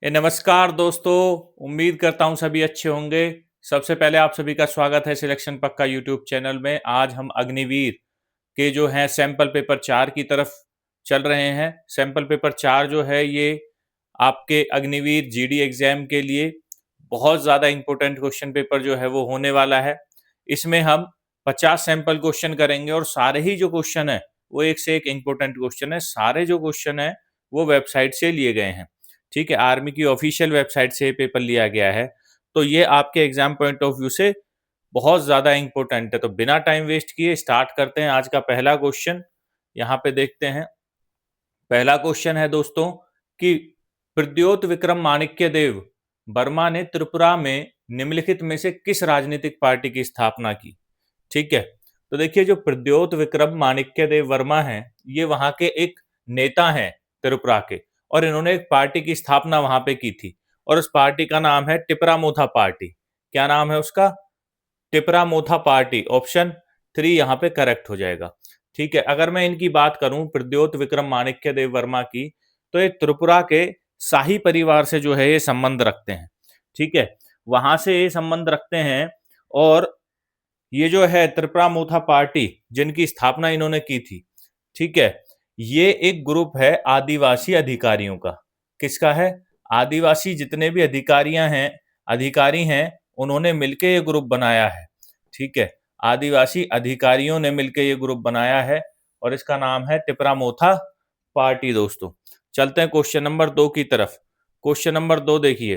नमस्कार दोस्तों। उम्मीद करता हूँ सभी अच्छे होंगे। सबसे पहले आप सभी का स्वागत है सिलेक्शन पक्का यूट्यूब चैनल में। आज हम अग्निवीर के जो हैं सैंपल पेपर 4 की तरफ चल रहे हैं। सैंपल पेपर 4 जो है ये आपके अग्निवीर जीडी एग्जाम के लिए बहुत ज़्यादा इंपॉर्टेंट क्वेश्चन पेपर जो है वो होने वाला है। इसमें हम 50 सैंपल क्वेश्चन करेंगे और सारे ही जो क्वेश्चन है वो एक से एक इंपॉर्टेंट क्वेश्चन है। सारे जो क्वेश्चन है वो वेबसाइट से लिए गए हैं। ठीक है, आर्मी की ऑफिशियल वेबसाइट से पेपर लिया गया है। तो ये आपके एग्जाम पॉइंट ऑफ व्यू से बहुत ज्यादा इंपॉर्टेंट है। तो बिना टाइम वेस्ट किए स्टार्ट करते हैं आज का पहला क्वेश्चन। यहाँ पे देखते हैं। पहला क्वेश्चन है दोस्तों कि प्रद्योत विक्रम माणिक्य देव वर्मा ने त्रिपुरा में निम्नलिखित में से किस राजनीतिक पार्टी की स्थापना की। ठीक है, तो देखिए जो प्रद्योत विक्रम माणिक्य देव वर्मा हैं ये वहां के एक नेता हैं त्रिपुरा के, और इन्होंने एक पार्टी की स्थापना वहां पे की थी और उस पार्टी का नाम है टिपरा मोथा पार्टी। क्या नाम है उसका? टिपरा मोथा पार्टी। ऑप्शन 3 यहाँ पे करेक्ट हो जाएगा। ठीक है, अगर मैं इनकी बात करूं प्रद्योत विक्रम माणिक्य देव वर्मा की, तो ये त्रिपुरा के शाही परिवार से जो है ये संबंध रखते हैं। ठीक है, वहां से ये संबंध रखते हैं। और ये जो है त्रिपुरा मोथा पार्टी जिनकी स्थापना इन्होंने की थी, ठीक है, ये एक ग्रुप है आदिवासी अधिकारियों का। किसका है? आदिवासी जितने भी अधिकारी हैं उन्होंने मिलकर ये ग्रुप बनाया है। ठीक है, आदिवासी अधिकारियों ने मिलकर ये ग्रुप बनाया है और इसका नाम है टिपरा मोथा पार्टी। दोस्तों चलते हैं क्वेश्चन नंबर 2 की तरफ। क्वेश्चन नंबर 2 देखिए।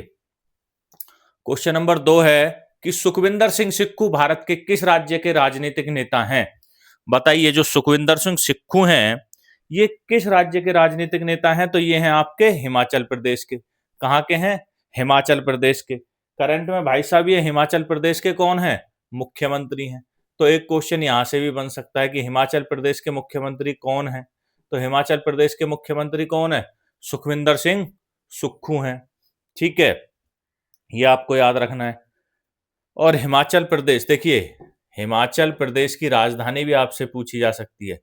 क्वेश्चन नंबर 2 है कि सुखविंदर सिंह सिक्खू भारत के किस राज्य के राजनीतिक नेता हैं? बताइए, जो सुखविंदर सिंह सिक्खू हैं ये किस राज्य के राजनीतिक नेता हैं? तो ये हैं आपके हिमाचल प्रदेश के। कहाँ के हैं? हिमाचल प्रदेश के। करंट में भाई साहब ये हिमाचल प्रदेश के कौन है? मुख्यमंत्री हैं। तो एक क्वेश्चन यहां से भी बन सकता है कि हिमाचल प्रदेश के मुख्यमंत्री कौन है? तो हिमाचल प्रदेश के मुख्यमंत्री कौन है? सुखविंदर सिंह सुक्खू हैं। ठीक है, ये आपको याद रखना है। और हिमाचल प्रदेश, देखिए हिमाचल प्रदेश की राजधानी भी आपसे पूछी जा सकती है।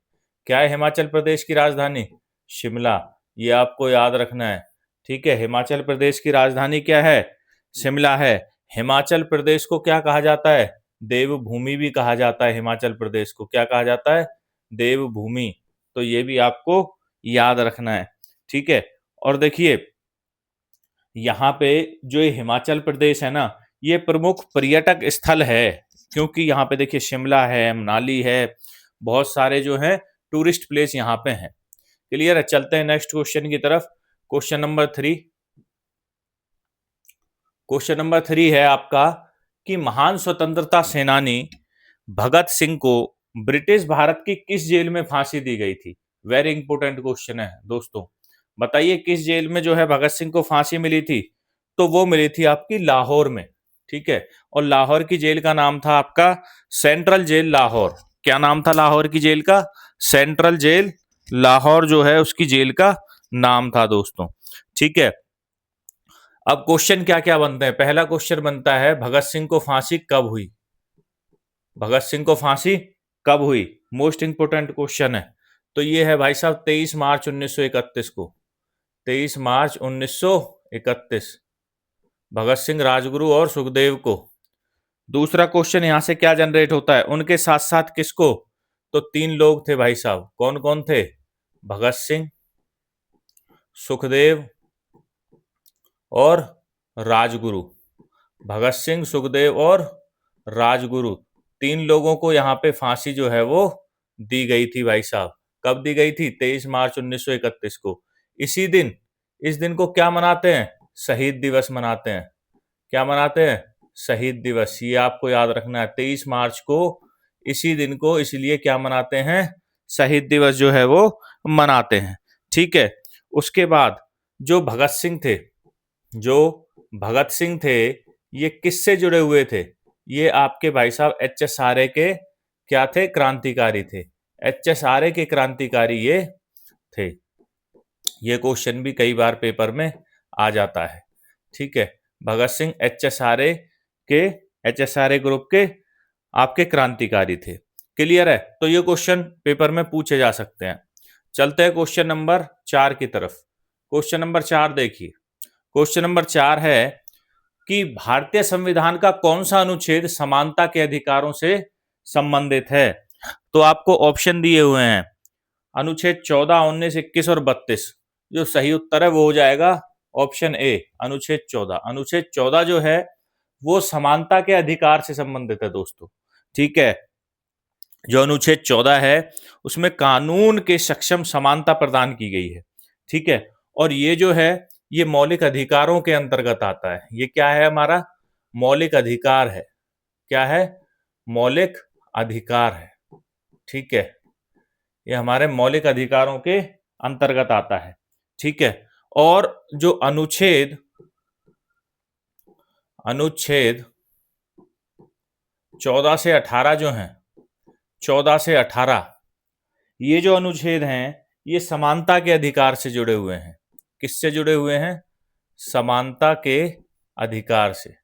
क्या है हिमाचल प्रदेश की राजधानी? शिमला। ये आपको याद रखना है। ठीक है, हिमाचल प्रदेश की राजधानी क्या है? शिमला है। हिमाचल प्रदेश को क्या कहा जाता है? देवभूमि भी कहा जाता है। हिमाचल प्रदेश को क्या कहा जाता है? देवभूमि। तो ये भी आपको याद रखना है। ठीक है, और देखिए यहाँ पे जो ये हिमाचल प्रदेश है ना, ये प्रमुख पर्यटक स्थल है, क्योंकि यहाँ पे देखिए शिमला है, मनाली है, बहुत सारे जो है टूरिस्ट प्लेस यहाँ पे हैं। क्लियर है? चलते हैं नेक्स्ट क्वेश्चन की तरफ। Question number 3। क्वेश्चन नंबर 3 है आपका कि महान स्वतंत्रता सेनानी भगत सिंह को ब्रिटिश भारत की किस जेल में फांसी दी गई थी? वेरी इंपॉर्टेंट क्वेश्चन है दोस्तों। बताइए किस जेल में जो है भगत सिंह को फांसी मिली थी? तो वो मिली थी आपकी लाहौर में। ठीक है, और लाहौर की जेल का नाम था आपका सेंट्रल जेल लाहौर। क्या नाम था लाहौर की जेल का? सेंट्रल जेल लाहौर जो है उसकी जेल का नाम था दोस्तों। ठीक है, अब क्वेश्चन क्या क्या बनते हैं? पहला क्वेश्चन बनता है भगत सिंह को फांसी कब हुई? भगत सिंह को फांसी कब हुई? मोस्ट इंपोर्टेंट क्वेश्चन है। तो ये है भाई साहब 23 मार्च 1931 को। 23 मार्च 1931 भगत सिंह, राजगुरु और सुखदेव को। दूसरा क्वेश्चन यहां से क्या जनरेट होता है? उनके साथ साथ किसको? तो 3 लोग थे भाई साहब। कौन कौन थे? भगत सिंह, सुखदेव और राजगुरु। भगत सिंह, सुखदेव और राजगुरु, 3 लोगों को यहाँ पे फांसी जो है वो दी गई थी भाई साहब। कब दी गई थी? 23 मार्च 1931 को। इसी दिन, इस दिन को क्या मनाते हैं? शहीद दिवस मनाते हैं। क्या मनाते हैं? शहीद दिवस। ये आपको याद रखना है। 23 मार्च को, इसी दिन को इसलिए क्या मनाते हैं? शहीद दिवस जो है वो मनाते हैं। ठीक है, उसके बाद जो भगत सिंह थे, जो भगत सिंह थे ये किससे जुड़े हुए थे? ये आपके भाई साहब HSRA के क्या थे? क्रांतिकारी थे। HSRA के क्रांतिकारी ये थे। ये क्वेश्चन भी कई बार पेपर में आ जाता है। ठीक है, भगत सिंह HSRA ग्रुप के आपके क्रांतिकारी थे। क्लियर है? तो ये क्वेश्चन पेपर में पूछे जा सकते हैं। चलते हैं क्वेश्चन नंबर 4 की तरफ। क्वेश्चन नंबर 4 देखिए। क्वेश्चन नंबर 4 है कि भारतीय संविधान का कौन सा अनुच्छेद समानता के अधिकारों से संबंधित है? तो आपको ऑप्शन दिए हुए हैं अनुच्छेद 14, 19, 21 और 32। जो सही उत्तर है वो हो जाएगा ऑप्शन ए, अनुच्छेद 14। अनुच्छेद 14 जो है वो समानता के अधिकार से संबंधित है दोस्तों। ठीक है, जो अनुच्छेद 14 है उसमें कानून के सक्षम समानता प्रदान की गई है। ठीक है, और ये जो है ये मौलिक अधिकारों के अंतर्गत आता है। ये क्या है? हमारा मौलिक अधिकार है। क्या है? मौलिक अधिकार है। ठीक है, ये हमारे मौलिक अधिकारों के अंतर्गत आता है। ठीक है, और जो अनुच्छेद 14 से 18 जो हैं, 14 से 18 ये जो अनुच्छेद हैं ये समानता के अधिकार से जुड़े हुए हैं। किससे जुड़े हुए हैं? समानता के अधिकार से।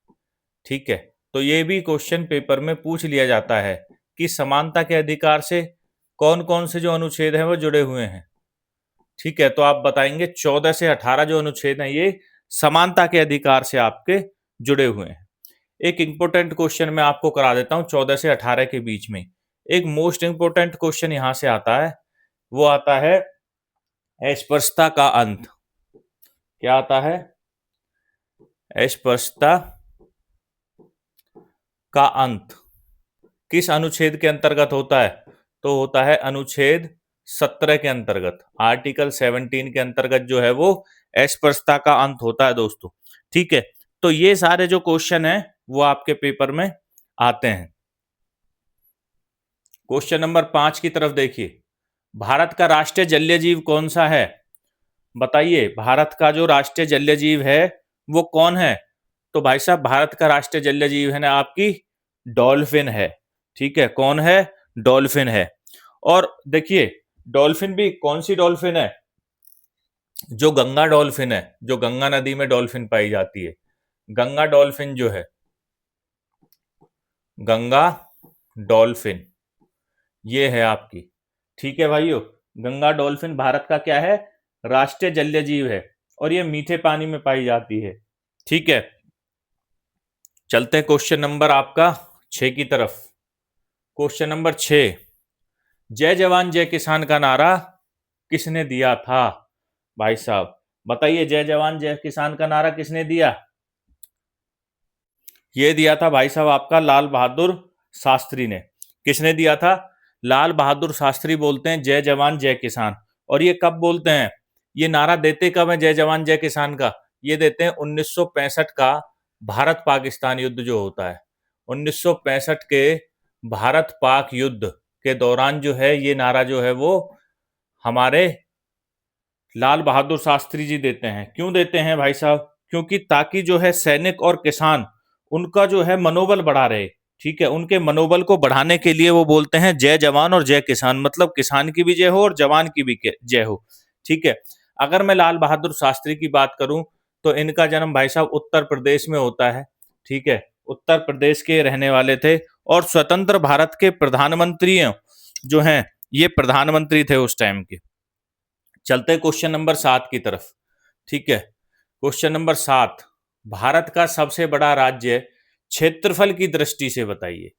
ठीक है, तो ये भी क्वेश्चन पेपर में पूछ लिया जाता है कि समानता के अधिकार से कौन कौन से जो अनुच्छेद हैं वो जुड़े हुए हैं। ठीक है, तो आप बताएंगे 14 से 18 जो अनुच्छेद हैं ये समानता के अधिकार से आपके जुड़े हुए हैं। एक इंपॉर्टेंट क्वेश्चन मैं आपको करा देता हूं 14 से 18 के बीच में। एक मोस्ट इंपॉर्टेंट क्वेश्चन यहां से आता है, वो आता है अस्पृश्यता का अंत। क्या आता है? अस्पृश्यता का अंत किस अनुच्छेद के अंतर्गत होता है? तो होता है अनुच्छेद 17 के अंतर्गत। आर्टिकल 17 के अंतर्गत जो है वो अस्पृश्यता का अंत होता है दोस्तों। ठीक है, तो ये सारे जो क्वेश्चन हैं वो आपके पेपर में आते हैं। क्वेश्चन नंबर 5 की तरफ देखिए। भारत का राष्ट्रीय जलीय जीव कौन सा है? बताइए, भारत का जो राष्ट्रीय जलीय जीव है वो कौन है? तो भाई साहब भारत का राष्ट्रीय जलीय जीव है ना आपकी डॉल्फिन है। ठीक है, कौन है? डॉल्फिन है। और देखिए डॉल्फिन भी कौन सी डॉल्फिन है? जो गंगा डॉल्फिन है, जो गंगा नदी में डॉल्फिन पाई जाती है। गंगा डॉल्फिन जो है, गंगा डॉल्फिन ये है आपकी। ठीक है भाइयों, गंगा डॉल्फिन भारत का क्या है? राष्ट्रीय जलीय जीव है और ये मीठे पानी में पाई जाती है। ठीक है, चलते हैं क्वेश्चन नंबर आपका 6 की तरफ। क्वेश्चन नंबर 6, जय जवान जय किसान का नारा किसने दिया था? भाई साहब बताइए, जय जवान जय किसान का नारा किसने दिया? ये दिया था भाई साहब आपका लाल बहादुर शास्त्री ने। किसने दिया था? लाल बहादुर शास्त्री बोलते हैं जय जवान जय किसान। और ये कब बोलते हैं? ये नारा देते कब है जय जवान जय किसान का? ये देते हैं 1965 का भारत पाकिस्तान युद्ध जो होता है। 1965 के भारत पाक युद्ध के दौरान जो है ये नारा जो है वो हमारे लाल बहादुर शास्त्री जी देते हैं। क्यों देते हैं भाई साहब? क्योंकि ताकि जो है सैनिक और किसान उनका जो है मनोबल बढ़ा रहे। ठीक है, उनके मनोबल को बढ़ाने के लिए वो बोलते हैं जय जवान और जय किसान, मतलब किसान की भी जय हो और जवान की भी जय हो। ठीक है, अगर मैं लाल बहादुर शास्त्री की बात करूं तो इनका जन्म भाई साहब उत्तर प्रदेश में होता है। ठीक है, उत्तर प्रदेश के रहने वाले थे और स्वतंत्र भारत के प्रधानमंत्री जो हैं ये प्रधानमंत्री थे उस टाइम के। चलते क्वेश्चन नंबर 7 की तरफ। ठीक है, क्वेश्चन नंबर 7, भारत का सबसे बड़ा राज्य क्षेत्रफल की दृष्टि से बताइए।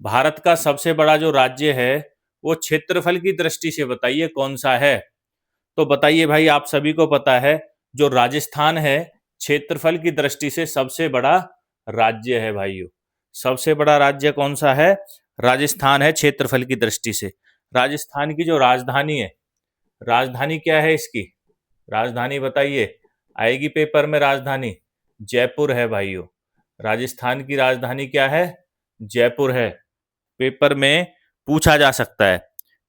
भारत का सबसे बड़ा जो राज्य है वो क्षेत्रफल की दृष्टि से बताइए कौन सा है? तो बताइए भाई, आप सभी को पता है जो राजस्थान है क्षेत्रफल की दृष्टि से सबसे बड़ा राज्य है भाइयों। सबसे बड़ा राज्य कौन सा है? राजस्थान है क्षेत्रफल की दृष्टि से। राजस्थान की जो राजधानी है, राजधानी क्या है इसकी? राजधानी बताइए, आएगी पेपर में राजधानी। जयपुर है भाइयों। राजस्थान की राजधानी क्या है? जयपुर है। पेपर में पूछा जा सकता है।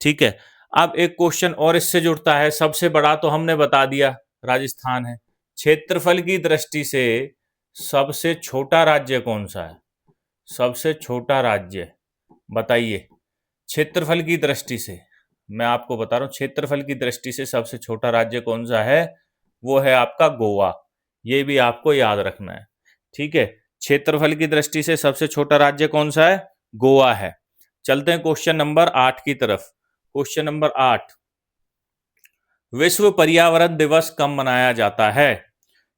ठीक है, अब एक क्वेश्चन और इससे जुड़ता है। सबसे बड़ा तो हमने बता दिया राजस्थान है। क्षेत्रफल की दृष्टि से सबसे छोटा राज्य कौन सा है? सबसे छोटा राज्य बताइए। क्षेत्रफल की दृष्टि से मैं आपको बता रहा हूं, क्षेत्रफल की दृष्टि से सबसे छोटा राज्य कौन सा है? वो है आपका गोवा। ये भी आपको याद रखना है। ठीक है, क्षेत्रफल की दृष्टि से सबसे छोटा राज्य कौन सा है? गोवा है। चलते हैं क्वेश्चन नंबर 8 की तरफ। क्वेश्चन नंबर 8, विश्व पर्यावरण दिवस कब मनाया जाता है?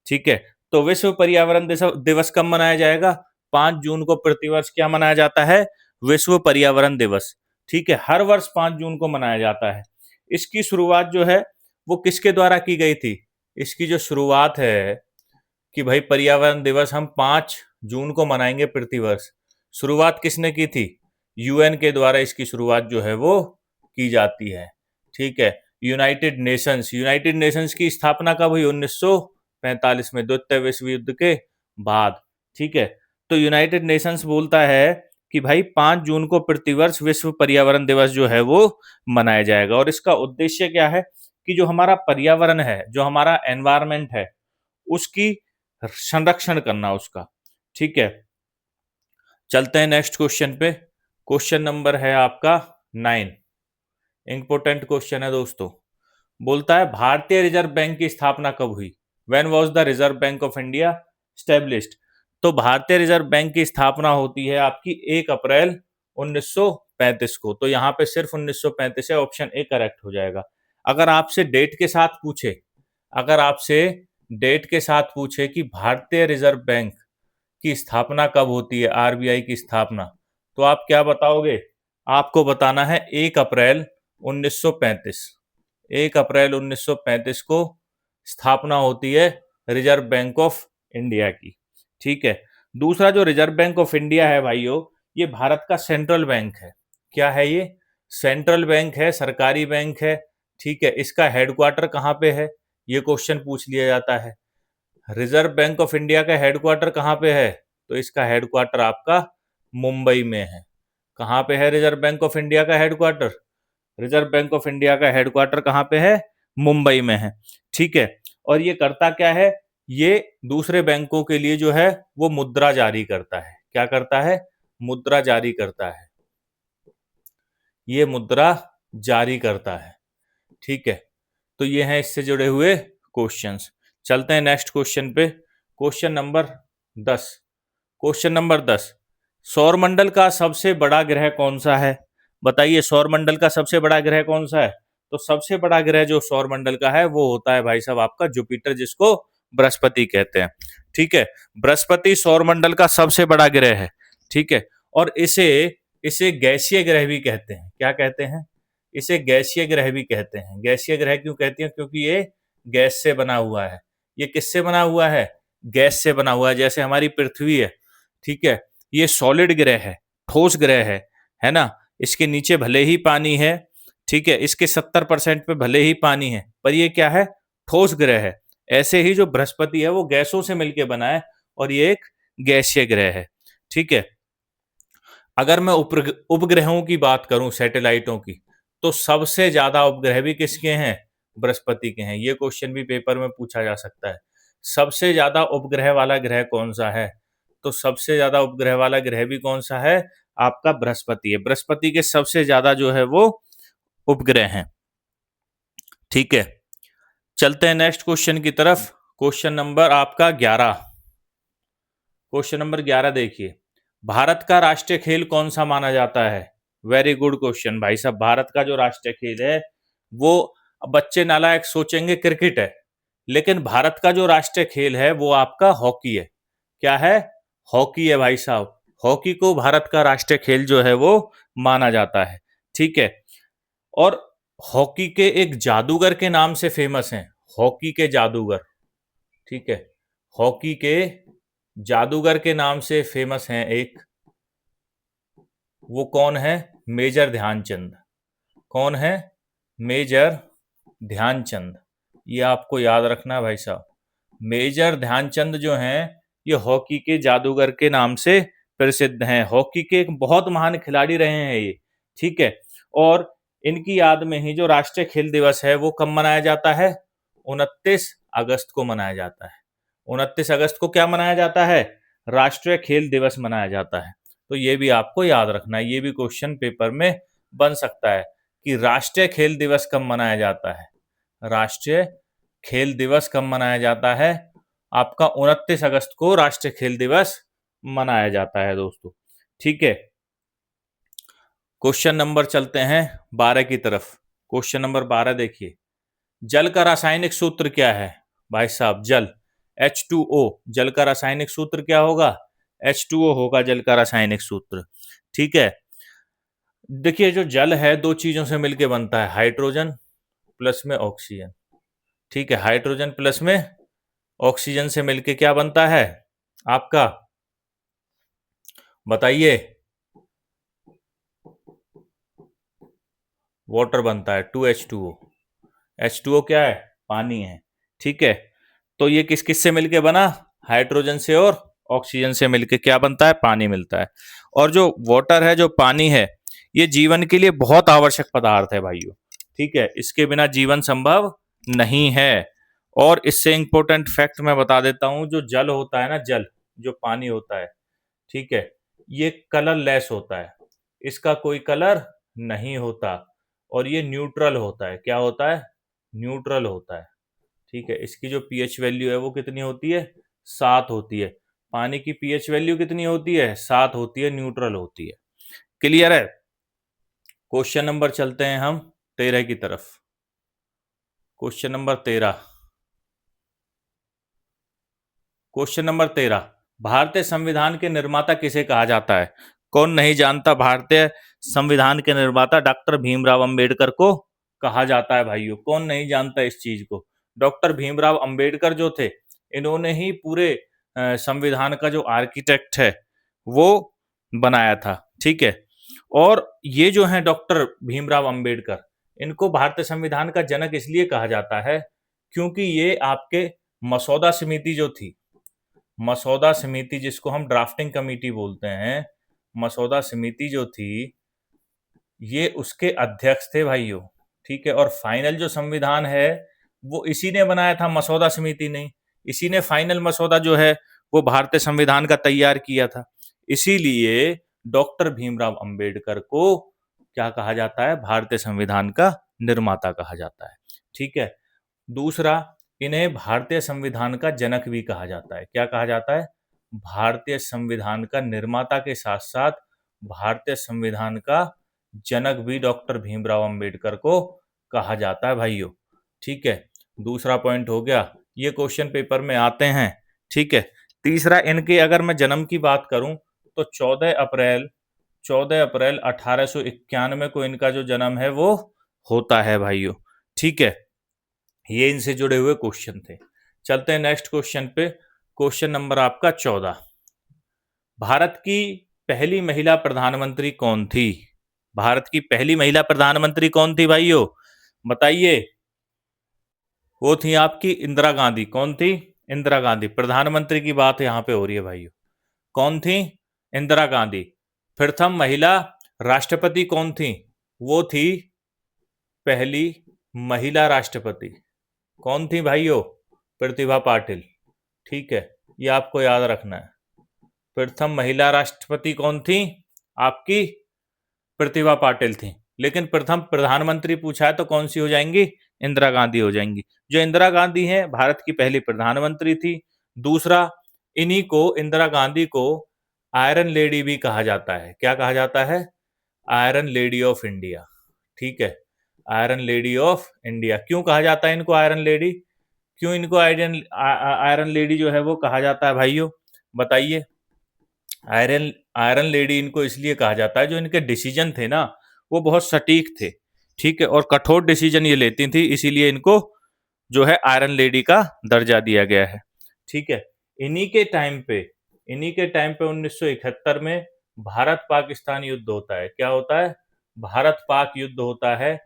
ठीक है, तो विश्व पर्यावरण दिवस कब मनाया जाएगा? 5 जून को प्रतिवर्ष क्या मनाया जाता है? विश्व पर्यावरण दिवस। ठीक है, हर वर्ष 5 जून को मनाया जाता है। इसकी शुरुआत जो है वो किसके द्वारा की गई थी? इसकी जो शुरुआत है कि भाई पर्यावरण दिवस हम 5 जून को मनाएंगे प्रतिवर्ष, शुरुआत किसने की थी? यूएन के द्वारा इसकी शुरुआत जो है वो की जाती है। ठीक है, यूनाइटेड नेशंस की स्थापना कब हुई? 1945 में, द्वितीय विश्व युद्ध के बाद। ठीक है, तो यूनाइटेड नेशंस बोलता है कि भाई 5 जून को प्रतिवर्ष विश्व पर्यावरण दिवस जो है वो मनाया जाएगा। और इसका उद्देश्य क्या है कि जो हमारा पर्यावरण है, जो हमारा एनवायरमेंट है, उसकी संरक्षण करना उसका। ठीक है, चलते हैं नेक्स्ट क्वेश्चन पे। क्वेश्चन नंबर है आपका 9। इंपॉर्टेंट क्वेश्चन है दोस्तों। बोलता है भारतीय रिजर्व बैंक की स्थापना कब हुई? When was the reserve bank of India established? तो भारतीय रिजर्व बैंक की स्थापना होती है आपकी 1 अप्रैल 1935 को। तो यहाँ पे सिर्फ 1935 है, ऑप्शन ए करेक्ट हो जाएगा। अगर आपसे डेट के साथ पूछे, अगर आपसे डेट के साथ पूछे कि भारतीय रिजर्व बैंक की स्थापना कब होती है, आरबीआई की स्थापना, तो आप क्या बताओगे? आपको बताना है 1 अप्रैल 1935। 1 अप्रैल 1935 को स्थापना होती है रिजर्व बैंक ऑफ इंडिया की। ठीक है, दूसरा जो रिजर्व बैंक ऑफ इंडिया है भाइयों, ये भारत का सेंट्रल बैंक है। क्या है ये? सेंट्रल बैंक है, सरकारी बैंक है। ठीक है, इसका हेडक्वार्टर कहाँ पे है? ये क्वेश्चन पूछ लिया जाता है। रिजर्व बैंक ऑफ इंडिया का हेडक्वार्टर कहाँ पे है? तो इसका हेडक्वार्टर आपका मुंबई में है। कहाँ पे है रिजर्व बैंक ऑफ इंडिया का headquarter? Reserve bank of India का हेडक्वार्टर कहाँ पे है? मुंबई में है। ठीक है, और ये करता क्या है? ये दूसरे बैंकों के लिए जो है वो मुद्रा जारी करता है। क्या करता है? मुद्रा जारी करता है। ये मुद्रा जारी करता है। ठीक है, तो ये हैं इससे जुड़े हुए क्वेश्चंस। चलते हैं नेक्स्ट क्वेश्चन पे। Question number 10। क्वेश्चन नंबर 10, सौरमंडल का सबसे बड़ा ग्रह कौन सा है? बताइए, सौरमंडल का सबसे बड़ा ग्रह कौन सा है? तो सबसे बड़ा ग्रह जो सौरमंडल का है वो होता है भाई साहब आपका जुपिटर, जिसको बृहस्पति कहते हैं। ठीक है, बृहस्पति सौरमंडल का सबसे बड़ा ग्रह है। ठीक है, और इसे इसे गैसीय ग्रह भी कहते हैं। क्या कहते हैं? इसे गैसीय ग्रह भी कहते हैं। गैसीय ग्रह क्यों कहते हैं? क्योंकि ये गैस से बना हुआ है। ये किससे बना हुआ है? गैस से बना हुआ है। जैसे हमारी पृथ्वी है, ठीक है, ये सॉलिड ग्रह है, ठोस ग्रह है ना। इसके नीचे भले ही पानी है, ठीक है, इसके 70% पे भले ही पानी है, पर ये क्या है? ठोस ग्रह है। ऐसे ही जो बृहस्पति है वो गैसों से मिलकर बना है और ये एक गैसीय ग्रह है। ठीक है, अगर मैं उपग्रहों की बात करूं, सैटेलाइटों की, तो सबसे ज्यादा उपग्रह भी किसके हैं? बृहस्पति के हैं। ये क्वेश्चन भी पेपर में पूछा जा सकता है। सबसे ज्यादा उपग्रह वाला ग्रह कौन सा है? तो सबसे ज्यादा उपग्रह वाला ग्रह भी कौन सा है? आपका बृहस्पति है। बृहस्पति के सबसे ज्यादा जो है वो उपग्रह हैं। ठीक है, चलते हैं नेक्स्ट क्वेश्चन की तरफ। क्वेश्चन नंबर आपका 11। क्वेश्चन नंबर 11 देखिए, भारत का राष्ट्रीय खेल कौन सा माना जाता है? वेरी गुड क्वेश्चन भाई साहब। भारत का जो राष्ट्रीय खेल है वो, बच्चे नालायक सोचेंगे क्रिकेट है, लेकिन भारत का जो राष्ट्रीय खेल है वो आपका हॉकी है। क्या है? हॉकी है भाई साहब। हॉकी को भारत का राष्ट्रीय खेल जो है वो माना जाता है। ठीक है, और हॉकी के एक जादूगर के नाम से फेमस हैं। हॉकी के जादूगर, ठीक है, हॉकी के जादूगर के नाम से फेमस हैं एक, वो कौन है? मेजर ध्यानचंद। कौन है? मेजर ध्यानचंद। ये आपको याद रखना है भाई साहब। मेजर ध्यानचंद जो हैं ये हॉकी के जादूगर के नाम से प्रसिद्ध हैं। हॉकी के एक बहुत महान खिलाड़ी रहे हैं ये। ठीक है, और इनकी याद में ही जो राष्ट्रीय खेल दिवस है वो कब मनाया जाता है? 29 अगस्त को मनाया जाता है। 29 अगस्त को क्या मनाया जाता है? राष्ट्रीय खेल दिवस मनाया जाता है। तो ये भी आपको याद रखना है। ये भी क्वेश्चन पेपर में बन सकता है कि राष्ट्रीय खेल दिवस कब मनाया जाता है। राष्ट्रीय खेल दिवस कब मनाया जाता है? आपका 29 अगस्त को राष्ट्रीय खेल दिवस मनाया जाता है दोस्तों। ठीक है, क्वेश्चन नंबर चलते हैं 12 की तरफ। क्वेश्चन नंबर 12 देखिए, जल का रासायनिक सूत्र क्या है? भाई साहब, जल, H2O जल का रासायनिक सूत्र क्या होगा? H2O होगा जल का रासायनिक सूत्र। ठीक है, देखिए जो जल है दो चीजों से मिलके बनता है, हाइड्रोजन प्लस में ऑक्सीजन। ठीक है, हाइड्रोजन प्लस में ऑक्सीजन से मिलके क्या बनता है आपका, बताइए? वाटर बनता है, 2H2O। H2O क्या है? पानी है। ठीक है, तो ये किस किस से मिलके बना? हाइड्रोजन से और ऑक्सीजन से मिलके क्या बनता है? पानी मिलता है। और जो वाटर है, जो पानी है, ये जीवन के लिए बहुत आवश्यक पदार्थ है भाइयों। ठीक है, इसके बिना जीवन संभव नहीं है। और इससे इंपॉर्टेंट फैक्ट मैं बता देता हूं, जो जल होता है ना, जल जो पानी होता है, ठीक है, ये कलरलेस होता है, इसका कोई कलर नहीं होता, और ये न्यूट्रल होता है। क्या होता है? न्यूट्रल होता है। ठीक है, इसकी जो पीएच वैल्यू है वो कितनी होती है? 7 होती है। पानी की पीएच वैल्यू कितनी होती है? 7 होती है, न्यूट्रल होती है। क्लियर है? क्वेश्चन नंबर चलते हैं हम 13 की तरफ। Question number 13। क्वेश्चन नंबर 13, भारतीय संविधान के निर्माता किसे कहा जाता है? कौन नहीं जानता भारतीय संविधान के निर्माता डॉक्टर भीमराव अंबेडकर को कहा जाता है भाइयों? कौन नहीं जानता इस चीज को? डॉक्टर भीमराव अंबेडकर जो थे, इन्होंने ही पूरे संविधान का जो आर्किटेक्ट है वो बनाया था। ठीक है, और ये जो है डॉक्टर भीमराव अंबेडकर, इनको भारतीय संविधान का जनक इसलिए कहा जाता है क्योंकि ये आपके मसौदा समिति जो थी, मसौदा समिति जिसको हम ड्राफ्टिंग कमेटी बोलते हैं, मसौदा समिति जो थी, ये उसके अध्यक्ष थे भाइयों। ठीक है, और फाइनल जो संविधान है वो इसी ने बनाया था, मसौदा समिति ने। इसी ने फाइनल मसौदा जो है वो भारतीय संविधान का तैयार किया था। इसीलिए डॉक्टर भीमराव अंबेडकर को क्या कहा जाता है? भारतीय संविधान का निर्माता कहा जाता है। ठीक है, दूसरा, इन्हें भारतीय संविधान का जनक भी कहा जाता है। क्या कहा जाता है? भारतीय संविधान का निर्माता के साथ साथ भारतीय संविधान का जनक भी डॉक्टर भीमराव अंबेडकर को कहा जाता है भाइयों। ठीक है, दूसरा पॉइंट हो गया, ये क्वेश्चन पेपर में आते हैं। ठीक है, तीसरा, इनके अगर मैं जन्म की बात करूं तो 14 अप्रैल 1891 को इनका जो जन्म है वो होता है भाइयों। ठीक है, ये इनसे जुड़े हुए क्वेश्चन थे। चलते हैं नेक्स्ट क्वेश्चन पे। क्वेश्चन नंबर आपका 14, भारत की पहली महिला प्रधानमंत्री कौन थी? भारत की पहली महिला प्रधानमंत्री कौन थी भाइयों? बताइए। वो थी आपकी इंदिरा गांधी। कौन थी? इंदिरा गांधी। प्रधानमंत्री की बात यहां पे हो रही है भाइयों। कौन थी? इंदिरा गांधी। प्रथम महिला राष्ट्रपति कौन थी? वो थी पहली महिला राष्ट्रपति। कौन थी भाइयों? प्रतिभा पाटिल। ठीक है, ये आपको याद रखना है। प्रथम महिला राष्ट्रपति कौन थी? आपकी प्रतिभा पाटिल थी। लेकिन प्रथम प्रधानमंत्री पूछा है तो कौन सी हो जाएंगी? इंदिरा गांधी हो जाएंगी। जो इंदिरा गांधी है भारत की पहली प्रधानमंत्री थी। दूसरा, इन्हीं को, इंदिरा गांधी को आयरन लेडी भी कहा जाता है। क्या कहा जाता है? Iron lady of India. ठीक है, आयरन लेडी ऑफ इंडिया। क्यों कहा जाता है इनको आयरन लेडी? क्यों इनको आयरन आयरन लेडी जो है वो कहा जाता है भाइयों? बताइए। आयरन आयरन लेडी इनको इसलिए कहा जाता है, जो इनके डिसीजन थे ना वो बहुत सटीक थे। ठीक है, और कठोर डिसीजन ये लेती थी, इसीलिए इनको जो है आयरन लेडी का दर्जा दिया गया है। ठीक है, इन्हीं के टाइम पे 1971 में भारत पाकिस्तान युद्ध होता है। क्या होता है? भारत पाक युद्ध होता है।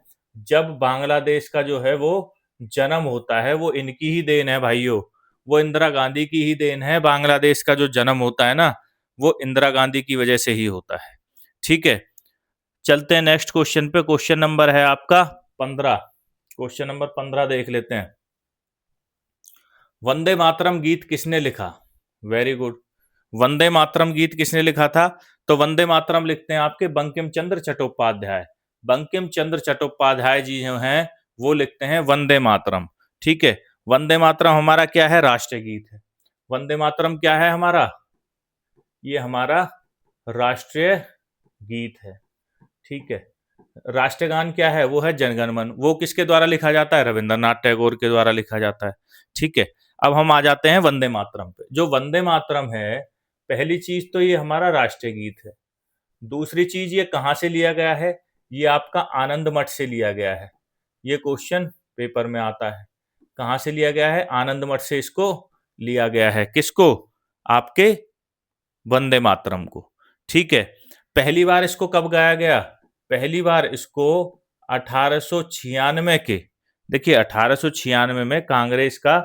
जब बांग्लादेश का जो है वो जन्म होता है, वो इनकी ही देन है भाइयों। वो इंदिरा गांधी की ही देन है। बांग्लादेश का जो जन्म होता है ना, वो इंदिरा गांधी की वजह से ही होता है। ठीक है, चलते हैं नेक्स्ट क्वेश्चन पे। क्वेश्चन नंबर है आपका 15। क्वेश्चन नंबर 15 देख लेते हैं। वंदे मातरम गीत किसने लिखा? Very good. वंदे मातरम गीत किसने लिखा था? तो वंदे मातरम लिखते हैं आपके बंकिम चंद्र चट्टोपाध्याय। बंकिम चंद्र चट्टोपाध्याय जी जो हैं वो लिखते हैं वंदे मातरम। ठीक है, वंदे मातरम हमारा क्या है? राष्ट्रीय गीत है। वंदे मातरम क्या है हमारा? ये हमारा राष्ट्रीय गीत है। ठीक है, राष्ट्रगान क्या है? वो है जनगण मन। वो किसके द्वारा लिखा जाता है? रविंद्रनाथ टैगोर के द्वारा लिखा जाता है। ठीक है, अब हम आ जाते हैं वंदे मातरम पे। जो वंदे मातरम है, पहली चीज तो ये हमारा राष्ट्रीय गीत है। दूसरी चीज ये कहाँ से लिया गया है? ये आपका आनंद मठ से लिया गया है। ये क्वेश्चन पेपर में आता है। कहाँ से लिया गया है? आनंद मठ से इसको लिया गया है। किसको? आपके वंदे मातरम को। ठीक है, पहली बार इसको कब गाया गया? पहली बार इसको 1896 के, देखिए 1896 में कांग्रेस का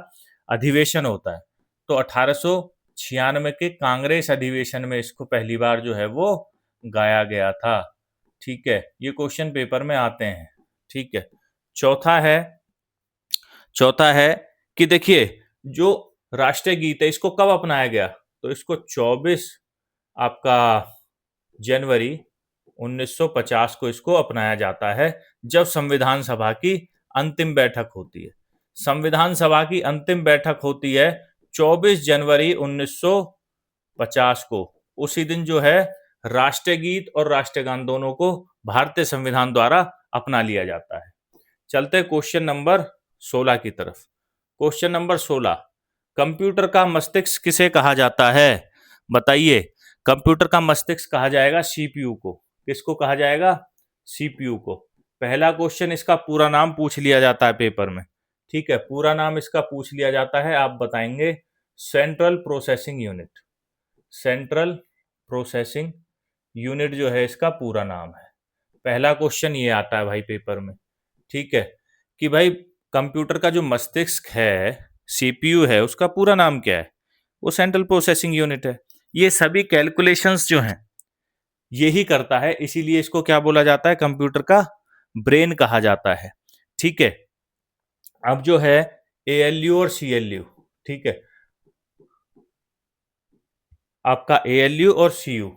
अधिवेशन होता है, तो 1896 के कांग्रेस अधिवेशन में इसको पहली बार जो है वो गाया गया था। ठीक है, ये क्वेश्चन पेपर में आते हैं। ठीक है, चौथा है कि देखिए जो राष्ट्रीय गीत है इसको कब अपनाया गया? तो इसको 24 आपका जनवरी 1950 को इसको अपनाया जाता है, जब संविधान सभा की अंतिम बैठक होती है। संविधान सभा की अंतिम बैठक होती है 24 जनवरी 1950 को। उसी दिन जो है राष्ट्रीय गीत और राष्ट्रीय गान दोनों को भारतीय संविधान द्वारा अपना लिया जाता है। चलते हैं क्वेश्चन नंबर 16 की तरफ। क्वेश्चन नंबर 16, कंप्यूटर का मस्तिष्क किसे कहा जाता है? बताइए। कंप्यूटर का मस्तिष्क कहा जाएगा सीपीयू को। किसको कहा जाएगा? सीपीयू को। पहला क्वेश्चन इसका पूरा नाम पूछ लिया जाता है पेपर में। ठीक है, पूरा नाम इसका पूछ लिया जाता है, आप बताएंगे central processing unit. Central processing unit जो है इसका पूरा नाम है। पहला क्वेश्चन ये आता है भाई पेपर में। ठीक है, कि भाई कंप्यूटर का जो मस्तिष्क है, सीपीयू है, उसका पूरा नाम क्या है? वो सेंट्रल प्रोसेसिंग यूनिट है। ये सभी कैलकुलेशंस जो हैं यही करता है, इसीलिए इसको क्या बोला जाता है? कंप्यूटर का ब्रेन कहा जाता है। ठीक है, अब जो है एएलयू और सीएलयू, ठीक है, आपका एएलयू और सीयू,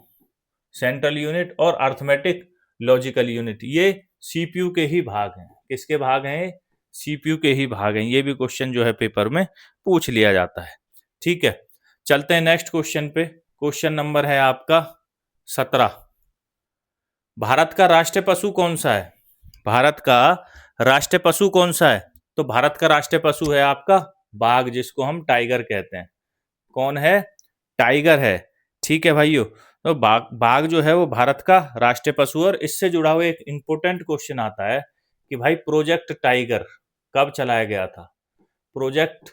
सेंट्रल यूनिट और अर्थमेटिक लॉजिकल यूनिट, ये सीपीयू के ही भाग हैं। किसके भाग हैं? सीपीयू के ही भाग हैं। ये भी क्वेश्चन जो है पेपर में पूछ लिया जाता है। ठीक है, चलते हैं नेक्स्ट क्वेश्चन पे। क्वेश्चन नंबर है आपका 17, भारत का राष्ट्रीय पशु कौन सा है? भारत का राष्ट्रीय पशु कौन सा है? तो भारत का राष्ट्रीय पशु है आपका बाघ, जिसको हम टाइगर कहते हैं। कौन है? टाइगर है। ठीक है भाइयों, तो बाघ जो है वो भारत का राष्ट्रीय पशु। और इससे जुड़ा हुआ एक इंपॉर्टेंट क्वेश्चन आता है कि भाई प्रोजेक्ट टाइगर कब चलाया गया था? प्रोजेक्ट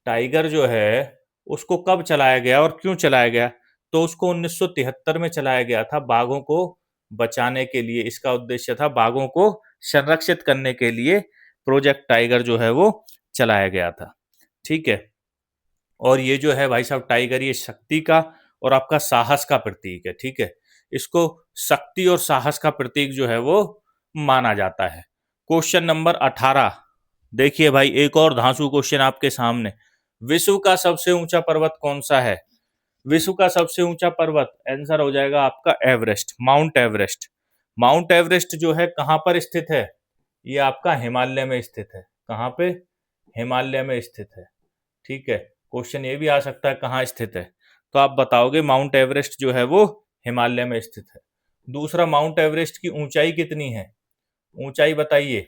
टाइगर जो है उसको कब चलाया गया और क्यों चलाया गया? तो उसको 1973 में चलाया गया था, बाघों को बचाने के लिए। इसका उद्देश्य था बाघों को संरक्षित करने के लिए प्रोजेक्ट टाइगर जो है वो चलाया गया था। ठीक है, और ये जो है भाई साहब टाइगर, ये शक्ति का और आपका साहस का प्रतीक है। ठीक है, इसको शक्ति और साहस का प्रतीक जो है वो माना जाता है। क्वेश्चन नंबर 18, देखिए भाई एक और धांसू क्वेश्चन आपके सामने। विश्व का सबसे ऊंचा पर्वत कौन सा है? विश्व का सबसे ऊंचा पर्वत आंसर हो जाएगा आपका Everest, mount Everest. Mount Everest जो है कहां पर स्थित है? ये आपका हिमालय में स्थित है। कहां पे? हिमालय में स्थित है। ठीक है, क्वेश्चन ये भी आ सकता है कहाँ स्थित है, तो आप बताओगे माउंट एवरेस्ट जो है वो हिमालय में स्थित है। दूसरा, माउंट एवरेस्ट की ऊंचाई कितनी है? ऊंचाई बताइए,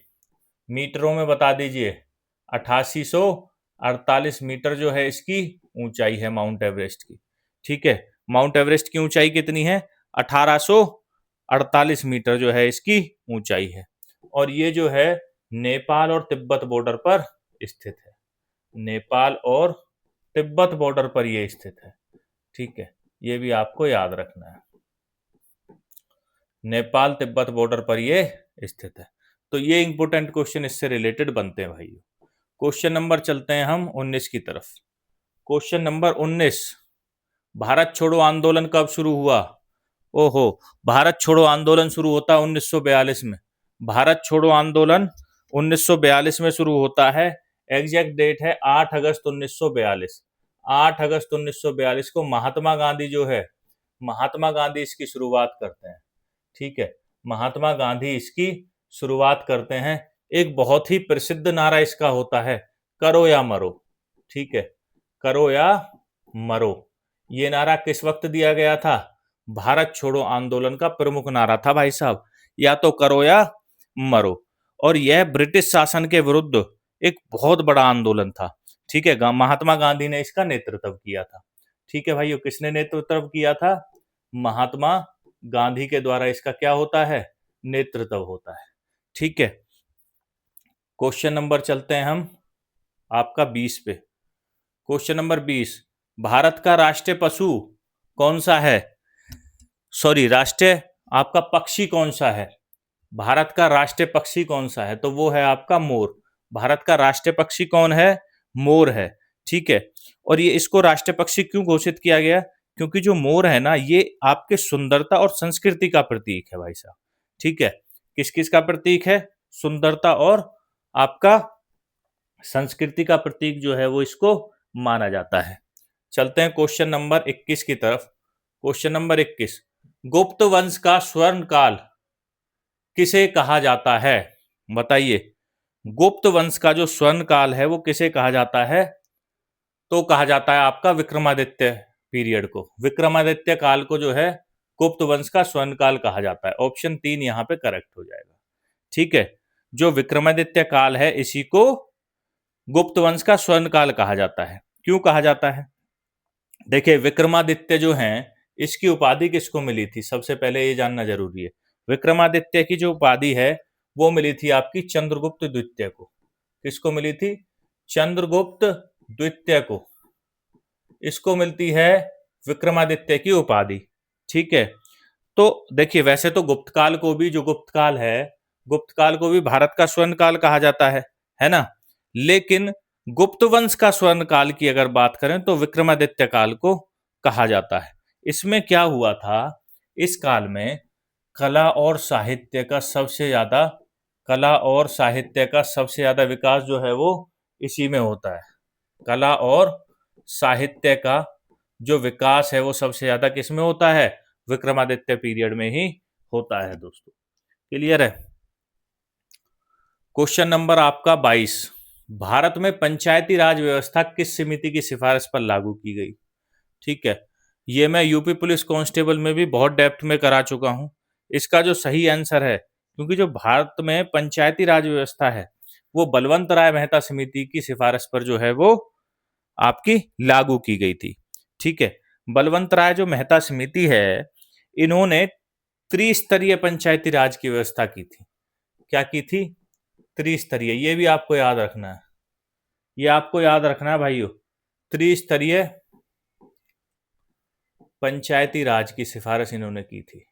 मीटरों में बता दीजिए। 8848 मीटर जो है इसकी ऊंचाई है माउंट एवरेस्ट की। ठीक है, माउंट एवरेस्ट की ऊंचाई कितनी है? 1848 मीटर जो है इसकी ऊंचाई है। और ये जो है नेपाल और तिब्बत बॉर्डर पर स्थित है। नेपाल और तिब्बत बॉर्डर पर ये स्थित है। ठीक है, ये भी आपको याद रखना है, नेपाल तिब्बत बॉर्डर पर ये स्थित है। तो ये इंपॉर्टेंट क्वेश्चन इससे रिलेटेड बनते हैं भाई। क्वेश्चन नंबर चलते हैं हम 19 की तरफ। क्वेश्चन नंबर 19, भारत छोड़ो आंदोलन कब शुरू हुआ? ओहो, भारत छोड़ो आंदोलन शुरू होता है 1942 में। भारत छोड़ो आंदोलन 1942 में शुरू होता है। एग्जैक्ट डेट है 8 अगस्त 1942। 8 अगस्त 1942 को महात्मा गांधी जो है, महात्मा गांधी इसकी शुरुआत करते हैं। ठीक है, महात्मा गांधी इसकी शुरुआत करते हैं। एक बहुत ही प्रसिद्ध नारा इसका होता है, करो या मरो। ठीक है, करो या मरो। ये नारा किस वक्त दिया गया था? भारत छोड़ो आंदोलन का प्रमुख नारा था भाई साहब, या तो करो या मरो। और यह ब्रिटिश शासन के विरुद्ध एक बहुत बड़ा आंदोलन था, ठीक है, महात्मा गांधी ने इसका नेतृत्व किया था। ठीक है भाइयों, किसने नेतृत्व किया था? महात्मा गांधी के द्वारा इसका क्या होता है? नेतृत्व होता है। ठीक है, क्वेश्चन नंबर चलते हैं हम आपका 20 पे। क्वेश्चन नंबर 20, भारत का राष्ट्रीय पशु कौन सा है? सॉरी, राष्ट्रीय आपका पक्षी कौन सा है? भारत का राष्ट्रीय पक्षी कौन सा है? तो वो है आपका मोर। भारत का राष्ट्रीय पक्षी कौन है? मोर है। ठीक है, और ये इसको राष्ट्रीय पक्षी क्यों घोषित किया गया? क्योंकि जो मोर है ना, ये आपके सुंदरता और संस्कृति का प्रतीक है भाई साहब। ठीक है, किस किस का प्रतीक है? सुंदरता और आपका संस्कृति का प्रतीक जो है वो इसको माना जाता है। चलते हैं क्वेश्चन नंबर 21 की तरफ। क्वेश्चन नंबर 21, गुप्त वंश का स्वर्ण काल किसे कहा जाता है? बताइए, गुप्त वंश का जो स्वर्ण काल है वो किसे कहा जाता है? तो कहा जाता है आपका विक्रमादित्य पीरियड को। विक्रमादित्य काल को जो है गुप्त वंश का स्वर्ण काल कहा जाता है। ऑप्शन 3 यहाँ पे करेक्ट हो जाएगा। ठीक है, जो विक्रमादित्य काल है इसी को गुप्त वंश का स्वर्ण काल कहा जाता है। क्यों कहा जाता है? देखिए, विक्रमादित्य जो हैं इसकी उपाधि किसको मिली थी? सबसे पहले ये जानना जरूरी है। विक्रमादित्य की जो उपाधि है वो मिली थी आपकी चंद्रगुप्त द्वितीय को। किसको मिली थी? चंद्रगुप्त द्वितीय को। इसको मिलती है विक्रमादित्य की उपाधि। ठीक है, तो देखिए, वैसे तो गुप्त काल को भी, जो गुप्त काल है, गुप्त काल को भी भारत का स्वर्ण काल कहा जाता है ना? लेकिन गुप्त वंश का स्वर्ण काल की अगर बात करें तो विक्रमादित्य काल को कहा जाता है। इसमें क्या हुआ था? इस काल में कला और साहित्य का सबसे ज्यादा विकास जो है वो इसी में होता है। कला और साहित्य का जो विकास है वो सबसे ज्यादा किस में होता है? विक्रमादित्य पीरियड में ही होता है दोस्तों। क्लियर है? क्वेश्चन नंबर आपका 22, भारत में पंचायती राज व्यवस्था किस समिति की सिफारिश पर लागू की गई? ठीक है, ये मैं यूपी पुलिस कांस्टेबल में भी बहुत डेप्थ में करा चुका हूं। इसका जो सही आंसर है, क्योंकि जो भारत में पंचायती राज व्यवस्था है वो बलवंत राय मेहता समिति की सिफारिश पर जो है वो आपकी लागू की गई थी। ठीक है, बलवंत राय जो मेहता समिति है, इन्होंने त्रिस्तरीय पंचायती राज की व्यवस्था की थी। क्या की थी? त्रिस्तरीय। ये भी आपको याद रखना है, ये आपको याद रखना है भाइयों। त्रिस्तरीय पंचायती राज की सिफारिश इन्होंने की थी।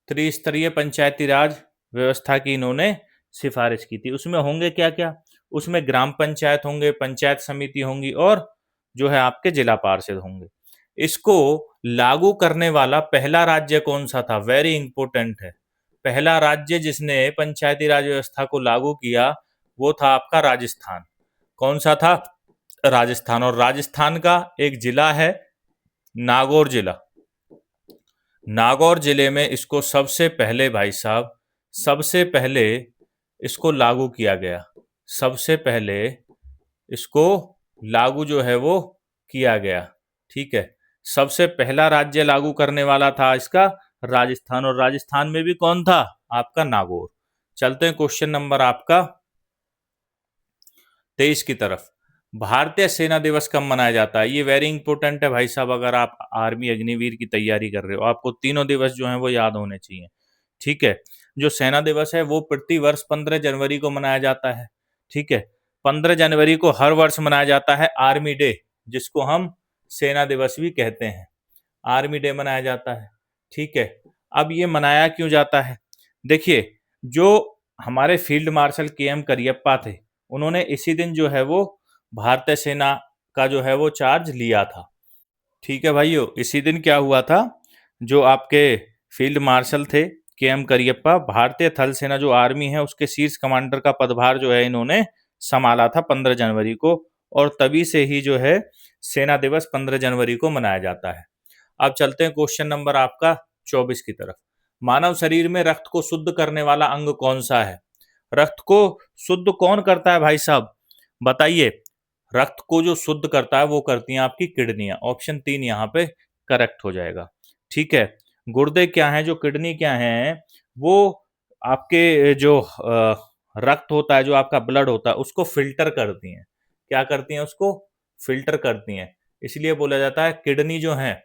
त्रिस्तरीय पंचायती राज व्यवस्था की इन्होंने सिफारिश की थी। उसमें होंगे क्या क्या? उसमें ग्राम पंचायत होंगे, पंचायत समिति होंगी और जो है आपके जिला पार्षद होंगे। इसको लागू करने वाला पहला राज्य कौन सा था? वेरी इंपॉर्टेंट है। पहला राज्य जिसने पंचायती राज व्यवस्था को लागू किया वो था आपका राजस्थान। कौन सा था? राजस्थान। और राजस्थान का एक जिला है नागौर जिला। नागौर जिले में इसको सबसे पहले भाई साहब, सबसे पहले इसको लागू किया गया। सबसे पहले इसको लागू जो है वो किया गया। ठीक है, सबसे पहला राज्य लागू करने वाला था इसका राजस्थान, और राजस्थान में भी कौन था? आपका नागौर। चलते हैं क्वेश्चन नंबर आपका 23 की तरफ। भारतीय सेना दिवस कब मनाया जाता है? ये वेरी इंपॉर्टेंट है भाई साहब। अगर आप आर्मी अग्निवीर की तैयारी कर रहे हो, आपको तीनों दिवस जो हैं वो याद होने चाहिए। ठीक है, जो सेना दिवस है वो प्रति वर्ष 15 जनवरी को मनाया जाता है। ठीक है, 15 जनवरी को हर वर्ष मनाया जाता है आर्मी डे, जिसको हम सेना दिवस भी कहते हैं। आर्मी डे मनाया जाता है। ठीक है, अब ये मनाया क्यों जाता है? देखिए, जो हमारे फील्ड मार्शल के.एम. करियप्पा थे, उन्होंने इसी दिन जो है वो भारतीय सेना का जो है वो चार्ज लिया था। ठीक है भाइयों, इसी दिन क्या हुआ था? जो आपके फील्ड मार्शल थे के.एम. करियप्पा, भारतीय थल सेना जो आर्मी है उसके शीर्ष कमांडर का पदभार जो है इन्होंने संभाला था 15 जनवरी को, और तभी से ही जो है सेना दिवस 15 जनवरी को मनाया जाता है। अब चलते हैं क्वेश्चन नंबर आपका 24 की तरफ। मानव शरीर में रक्त को शुद्ध करने वाला अंग कौन सा है? रक्त को शुद्ध कौन करता है भाई साहब? बताइए। रक्त को जो शुद्ध करता है वो करती हैं आपकी किडनियां। ऑप्शन 3 यहाँ पे करेक्ट हो जाएगा। ठीक है, गुर्दे क्या हैं, जो किडनी क्या हैं, वो आपके जो रक्त होता है, जो आपका ब्लड होता है, उसको फिल्टर करती हैं। क्या करती हैं? उसको फिल्टर करती हैं। इसलिए बोला जाता है किडनी जो है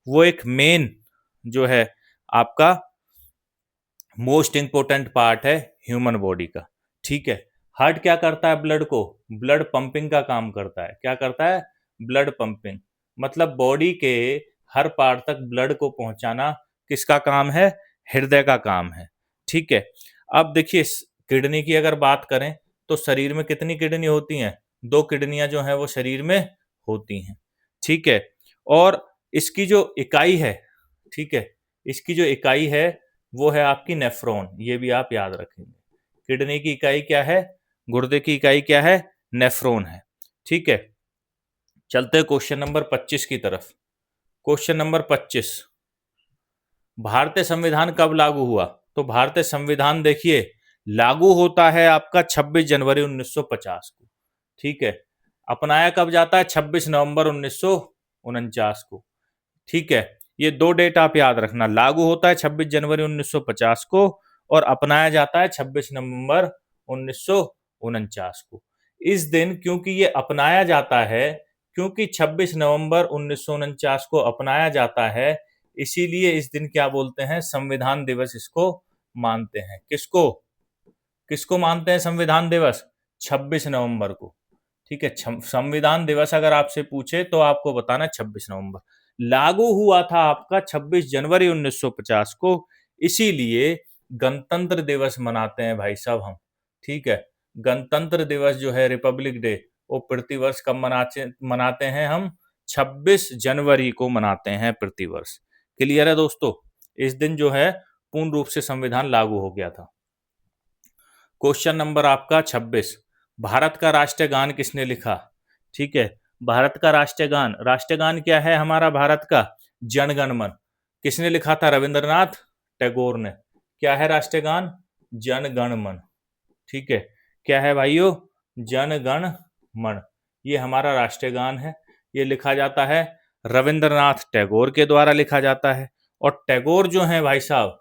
वो एक मेन जो है आपका मोस्ट इंपॉर्टेंट पार्ट है ह्यूमन बॉडी का। ठीक है। हार्ट क्या करता है? ब्लड को ब्लड पंपिंग का काम करता है। क्या करता है? Blood pumping. मतलब बॉडी के हर पार्ट तक ब्लड को पहुंचाना किसका काम है? हृदय का काम है। ठीक है। अब देखिए किडनी की अगर बात करें तो शरीर में कितनी किडनी होती हैं? 2 किडनियां जो हैं वो शरीर में होती हैं। ठीक है। और इसकी जो इकाई है, ठीक है, इसकी जो इकाई है वो है आपकी नेफ्रॉन। ये भी आप याद रखेंगे। किडनी की इकाई क्या है? गुर्दे की इकाई क्या है? नेफ्रॉन है। ठीक है। चलते हैं क्वेश्चन नंबर 25 की तरफ। क्वेश्चन नंबर 25, भारतीय संविधान कब लागू हुआ? तो भारतीय संविधान देखिए लागू होता है आपका 26 जनवरी 1950 को। ठीक है। अपनाया कब जाता है? 26 नवंबर 1949 को। ठीक है। ये 2 डेट आप याद रखना। लागू होता है 26 जनवरी 1950 को और अपनाया जाता है 26 नवंबर 1949 को। इस दिन क्योंकि ये अपनाया जाता है, क्योंकि 26 नवंबर 1949 को अपनाया जाता है, इसीलिए इस दिन क्या बोलते हैं? संविधान दिवस इसको मानते हैं। किसको किसको मानते हैं संविधान दिवस? 26 नवंबर को। ठीक है। संविधान दिवस अगर आपसे पूछे तो आपको बताना 26 नवंबर। लागू हुआ था आपका 26 जनवरी 1950 को, इसीलिए गणतंत्र दिवस मनाते हैं भाई साहब हम। ठीक है। गणतंत्र दिवस जो है, रिपब्लिक डे, वो प्रतिवर्ष कब मनाते हैं हम? 26 जनवरी को मनाते हैं प्रतिवर्ष। क्लियर है दोस्तों? इस दिन जो है पूर्ण रूप से संविधान लागू हो गया था। क्वेश्चन नंबर आपका 26, भारत का राष्ट्रीय गान किसने लिखा? ठीक है। भारत का राष्ट्रीय गान क्या है हमारा भारत का? जन गण मन। किसने लिखा था? रविंद्रनाथ टैगोर ने। क्या है राष्ट्रीय गान? जन गण मन। ठीक है। क्या है भाइयों? जन गण मन। ये हमारा राष्ट्रीय गान है। ये लिखा जाता है रविंद्रनाथ टैगोर के द्वारा लिखा जाता है। और टैगोर जो है भाई साहब,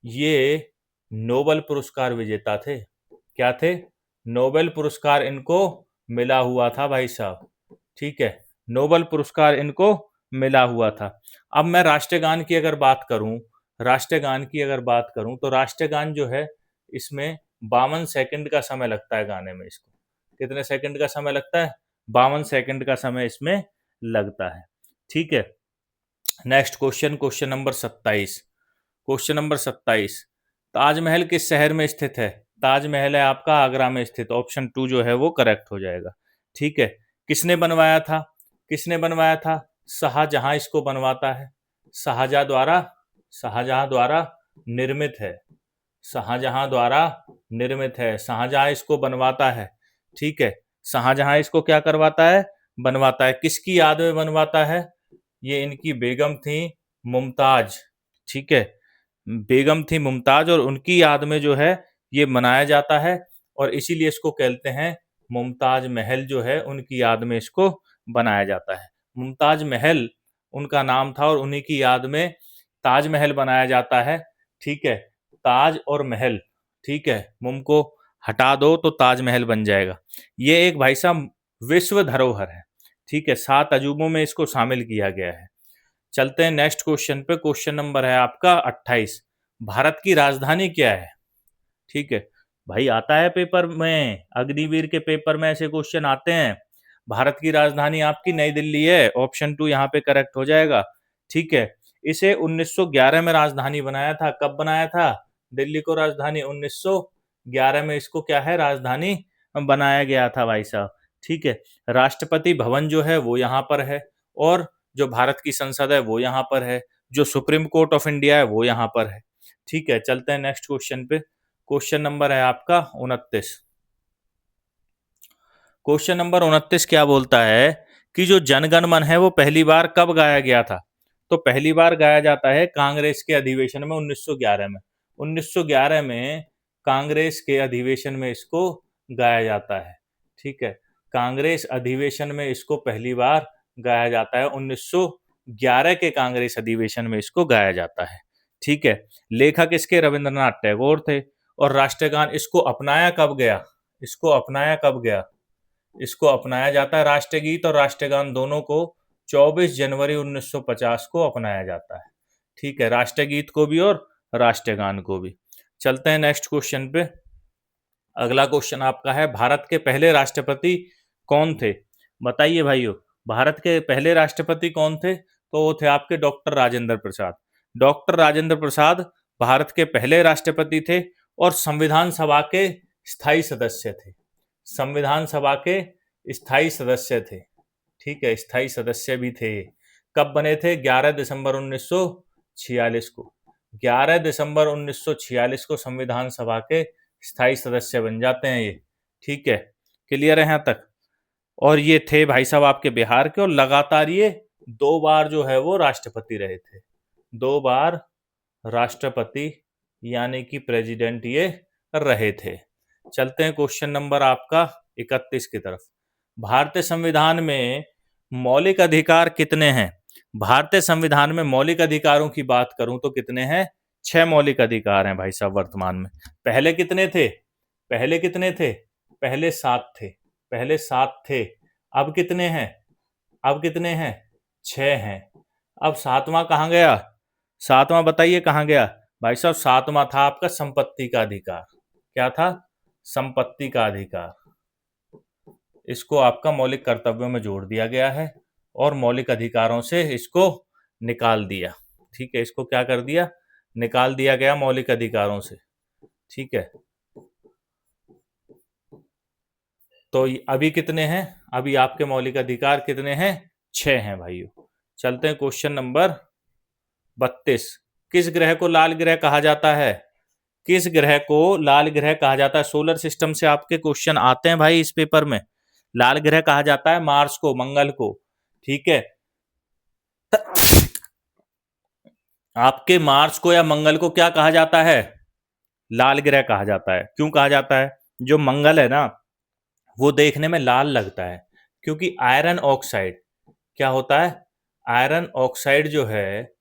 ये नोबेल पुरस्कार विजेता थे। क्या थे? नोबेल पुरस्कार इनको मिला हुआ था भाई साहब। ठीक है। नोबेल पुरस्कार इनको मिला हुआ था। अब मैं राष्ट्रीय गान की अगर बात करूं, तो राष्ट्रीय गान जो है इसमें 52 सेकंड का समय लगता है गाने में। इसको कितने सेकंड का समय लगता है? 52 सेकंड का समय इसमें लगता है। ठीक है। Next question, question number 27। Question number 27, Taj Mahal किस शहर में स्थित है? ताजमहल है आपका आगरा में स्थित। ऑप्शन 2 जो है वो करेक्ट हो जाएगा। ठीक है। किसने बनवाया था? शाहजहां इसको बनवाता है। शाहजहां द्वारा निर्मित है। शाहजहां इसको बनवाता है। ठीक है। शाहजहां इसको क्या करवाता है? बनवाता है। किसकी याद में बनवाता है? ये इनकी बेगम थी मुमताज। ठीक है। बेगम थी मुमताज और उनकी याद में जो है ये मनाया जाता है और इसीलिए इसको कहते हैं मुमताज महल, जो है उनकी याद में इसको बनाया जाता है। मुमताज महल उनका नाम था और उन्हीं की याद में ताजमहल बनाया जाता है। ठीक है। ताज और महल, ठीक है, मुम को हटा दो तो ताजमहल बन जाएगा। ये एक भाई साहब विश्व धरोहर है। ठीक है। 7 अजूबों में इसको शामिल किया गया है। चलते हैं नेक्स्ट क्वेश्चन पे। क्वेश्चन नंबर है आपका 28, भारत की राजधानी क्या है? ठीक है भाई, आता है पेपर में, अग्निवीर के पेपर में ऐसे क्वेश्चन आते हैं। भारत की राजधानी आपकी नई दिल्ली है। ऑप्शन 2 यहाँ पे करेक्ट हो जाएगा। ठीक है। इसे 1911 में राजधानी बनाया था। कब बनाया था दिल्ली को राजधानी? 1911 में इसको क्या है, राजधानी बनाया गया था भाई साहब। ठीक है। राष्ट्रपति भवन जो है वो यहाँ पर है और जो भारत की संसद है वो यहाँ पर है, जो सुप्रीम कोर्ट ऑफ इंडिया है वो यहाँ पर है। ठीक है। चलते हैं नेक्स्ट क्वेश्चन पे। क्वेश्चन नंबर है आपका 29। क्वेश्चन नंबर 29 क्या बोलता है कि जो जनगण मन है वो पहली बार कब गाया गया था? तो पहली बार गाया जाता है कांग्रेस के अधिवेशन में 1911 में। 1911 में कांग्रेस के अधिवेशन में इसको गाया जाता है। ठीक है। कांग्रेस अधिवेशन में इसको पहली बार गाया जाता है। 1911 के कांग्रेस अधिवेशन में इसको गाया जाता है। ठीक है। लेखक इसके रविंद्रनाथ टैगोर थे और राष्ट्रगान इसको अपनाया कब गया? इसको अपनाया कब गया? इसको अपनाया जाता है, राष्ट्रगीत और राष्ट्रगान दोनों को 24 जनवरी 1950 को अपनाया जाता है। ठीक है, राष्ट्रगीत को भी और राष्ट्रगान को भी। चलते हैं नेक्स्ट क्वेश्चन पे। अगला क्वेश्चन आपका है, भारत के पहले राष्ट्रपति कौन थे? बताइए भाइयों, भारत के पहले राष्ट्रपति कौन थे? तो वो थे आपके डॉक्टर राजेंद्र प्रसाद। डॉक्टर राजेंद्र प्रसाद भारत के पहले राष्ट्रपति थे और संविधान सभा के स्थायी सदस्य थे। संविधान सभा के स्थायी सदस्य थे। ठीक है, स्थायी सदस्य भी थे। कब बने थे? 11 दिसंबर 1946 को। 11 दिसंबर 1946 को संविधान सभा के स्थायी सदस्य बन जाते हैं ये। ठीक है, क्लियर है यहाँ तक? और ये थे भाई साहब आपके बिहार के, और लगातार ये 2 बार जो है वो राष्ट्रपति रहे थे। 2 बार राष्ट्रपति यानी कि प्रेसिडेंट ये रहे थे। चलते हैं क्वेश्चन नंबर आपका 31 की तरफ। भारतीय संविधान में मौलिक अधिकार कितने हैं? भारतीय संविधान में मौलिक अधिकारों की बात करूं तो कितने हैं? 6 मौलिक अधिकार हैं भाई साहब वर्तमान में। पहले कितने थे? पहले कितने थे? पहले 7 थे। पहले 7 थे। अब कितने हैं? अब कितने हैं? 6 हैं। अब 7वां कहाँ गया? 7वां बताइए कहाँ गया? भाई साहब 7वां था आपका संपत्ति का अधिकार। क्या था? संपत्ति का अधिकार। इसको आपका मौलिक कर्तव्यों में जोड़ दिया गया है और मौलिक अधिकारों से इसको निकाल दिया। ठीक है, इसको क्या कर दिया? निकाल दिया गया मौलिक अधिकारों से। ठीक है, तो अभी कितने हैं? अभी आपके मौलिक अधिकार कितने हैं? 6 हैं भाइयों। चलते हैं क्वेश्चन नंबर 32। किस ग्रह को लाल ग्रह कहा जाता है? किस ग्रह को लाल ग्रह कहा जाता है? सोलर सिस्टम से आपके क्वेश्चन आते हैं भाई इस पेपर में। लाल ग्रह कहा जाता है मार्स को, मंगल को। ठीक है, आपके मार्स को या मंगल को क्या कहा जाता है? लाल ग्रह कहा जाता है। क्यों कहा जाता है? जो मंगल है ना, वो देखने में लाल लगता है क्योंकि आयरन ऑक्साइड क्या होता है? आयरन ऑक्साइड जो है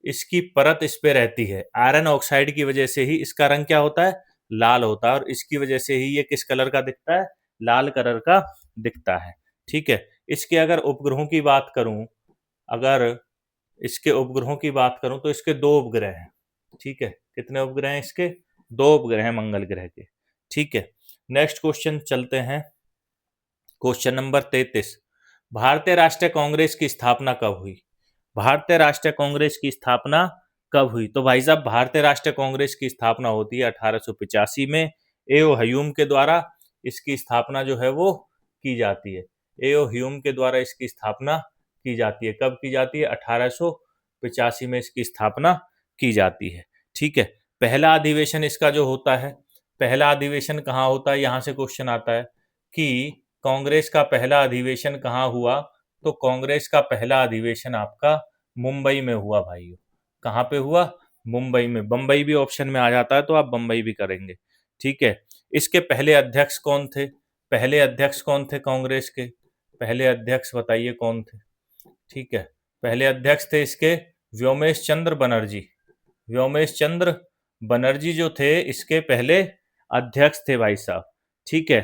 इसकी परत इस पे रहती है। आयरन ऑक्साइड की वजह से ही इसका रंग क्या होता है? लाल होता है, और इसकी वजह से ही ये किस कलर का दिखता है? लाल कलर का दिखता है। ठीक है, इसके अगर उपग्रहों की बात करूं, अगर इसके उपग्रहों की बात करूं तो इसके 2 उपग्रह हैं। ठीक है, कितने उपग्रह हैं इसके? 2 उपग्रह हैं मंगल ग्रह के। ठीक है, नेक्स्ट क्वेश्चन चलते हैं। Question number 33। भारतीय राष्ट्रीय कांग्रेस की स्थापना कब हुई? भारतीय राष्ट्रीय कांग्रेस की स्थापना कब हुई? तो भाई साहब भारतीय राष्ट्रीय कांग्रेस की स्थापना होती है 1885 में एओ ह्यूम के द्वारा। इसकी स्थापना जो है वो की जाती है। एओ ह्यूम के द्वारा इसकी स्थापना की जाती है। कब की जाती है? 1885 में इसकी स्थापना की जाती है। ठीक है, पहला अधिवेशन इसका जो होता है, पहला अधिवेशन कहाँ होता है? यहाँ से क्वेश्चन आता है कि कांग्रेस का पहला अधिवेशन कहाँ हुआ? तो कांग्रेस का पहला अधिवेशन आपका मुंबई में हुआ भाइयों। कहाँ पे हुआ? मुंबई में। बंबई भी ऑप्शन में आ जाता है तो आप बंबई भी करेंगे। ठीक है, इसके पहले अध्यक्ष कौन थे? पहले अध्यक्ष कौन थे कांग्रेस के? पहले अध्यक्ष बताइए कौन थे? ठीक है, पहले अध्यक्ष थे इसके व्योमेश चंद्र बनर्जी। व्योमेश चंद्र बनर्जी जो थे इसके पहले अध्यक्ष थे भाई साहब। ठीक है,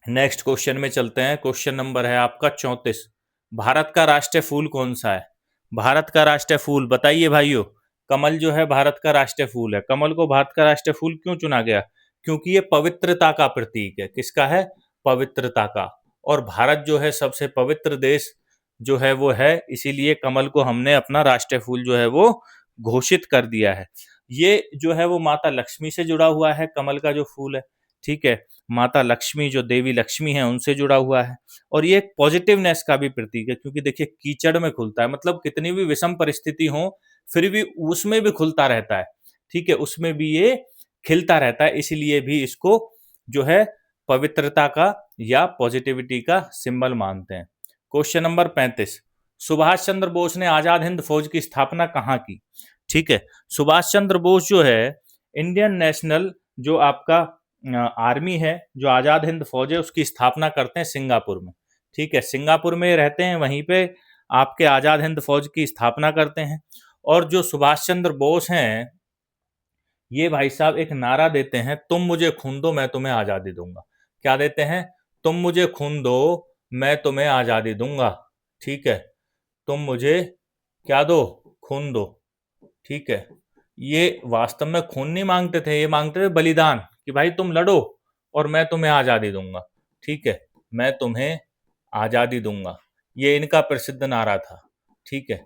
नेक्स्ट क्वेश्चन में चलते हैं। क्वेश्चन नंबर है आपका 34। भारत का राष्ट्रीय फूल कौन सा है? भारत का राष्ट्रीय फूल बताइए भाइयों। कमल जो है भारत का राष्ट्रीय फूल है। कमल को भारत का राष्ट्रीय फूल क्यों चुना गया? क्योंकि ये पवित्रता का प्रतीक है। किसका है? पवित्रता का। और भारत जो है सबसे पवित्र देश जो है वो है, इसीलिए कमल को हमने अपना राष्ट्रीय फूल जो है वो घोषित कर दिया है। ये जो है वो माता लक्ष्मी से जुड़ा हुआ है, कमल का जो फूल है। ठीक है, माता लक्ष्मी जो देवी लक्ष्मी है उनसे जुड़ा हुआ है। और ये एक पॉजिटिवनेस का भी प्रतीक है, क्योंकि देखिए कीचड़ में खुलता है, मतलब कितनी भी विषम परिस्थिति हो फिर भी उसमें भी खुलता रहता है। ठीक है, उसमें भी ये खिलता रहता है, इसीलिए भी इसको जो है पवित्रता का या पॉजिटिविटी का सिंबल मानते हैं। Question number 35। सुभाष चंद्र बोस ने आजाद हिंद फौज की स्थापना कहाँ की? ठीक है, सुभाष चंद्र बोस जो है इंडियन नेशनल जो आपका आर्मी है, जो आजाद हिंद फौज है, उसकी स्थापना करते हैं सिंगापुर में। ठीक है, सिंगापुर में रहते हैं, वहीं पे आपके आजाद हिंद फौज की स्थापना करते हैं। और जो सुभाष चंद्र बोस हैं ये भाई साहब एक नारा देते हैं, तुम मुझे खून दो मैं तुम्हें आजादी दूंगा। क्या देते हैं? तुम मुझे खून दो मैं तुम्हें आजादी दूंगा। ठीक है, तुम मुझे क्या दो? खून दो। ठीक है, ये वास्तव में खून नहीं मांगते थे, ये मांगते थे बलिदान, कि भाई तुम लड़ो और मैं तुम्हें आजादी दूंगा। ठीक है, मैं तुम्हें आजादी दूंगा, ये इनका प्रसिद्ध नारा था। ठीक है,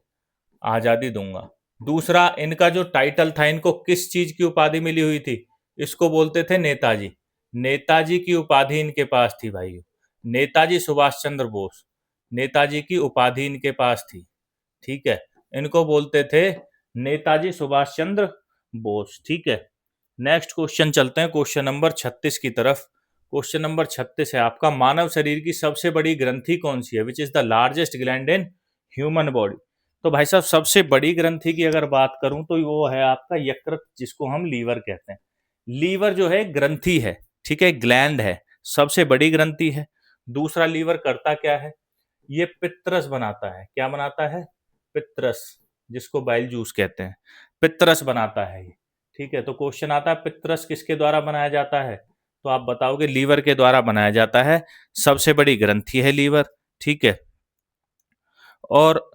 आजादी दूंगा। दूसरा, इनका जो टाइटल था, इनको किस चीज की उपाधि मिली हुई थी? इसको बोलते थे नेताजी। नेताजी की उपाधि इनके पास थी भाई, नेताजी सुभाष चंद्र बोस, नेताजी की उपाधि इनके पास थी। ठीक है, इनको बोलते थे नेताजी सुभाष चंद्र बोस। ठीक है, नेक्स्ट क्वेश्चन चलते हैं क्वेश्चन नंबर 36 की तरफ। क्वेश्चन नंबर 36 है आपका, मानव शरीर की सबसे बड़ी ग्रंथि कौन सी है? Which is the largest gland in human body? तो भाई साहब सबसे बड़ी ग्रंथि की अगर बात करूं तो वो है आपका यकृत, जिसको हम लीवर कहते हैं। लीवर जो है ग्रंथि है, ठीक है, ग्लैंड है, सबसे बड़ी ग्रंथि है। दूसरा, लीवर करता क्या है? ये पित्तरस बनाता है। क्या बनाता है? पित्तरस, जिसको बाइल जूस कहते हैं, पित्तरस बनाता है ये। ठीक है, तो क्वेश्चन आता है पित्तरस किसके द्वारा बनाया जाता है? तो आप बताओगे लीवर के द्वारा बनाया जाता है, सबसे बड़ी ग्रंथि है लीवर। ठीक है, और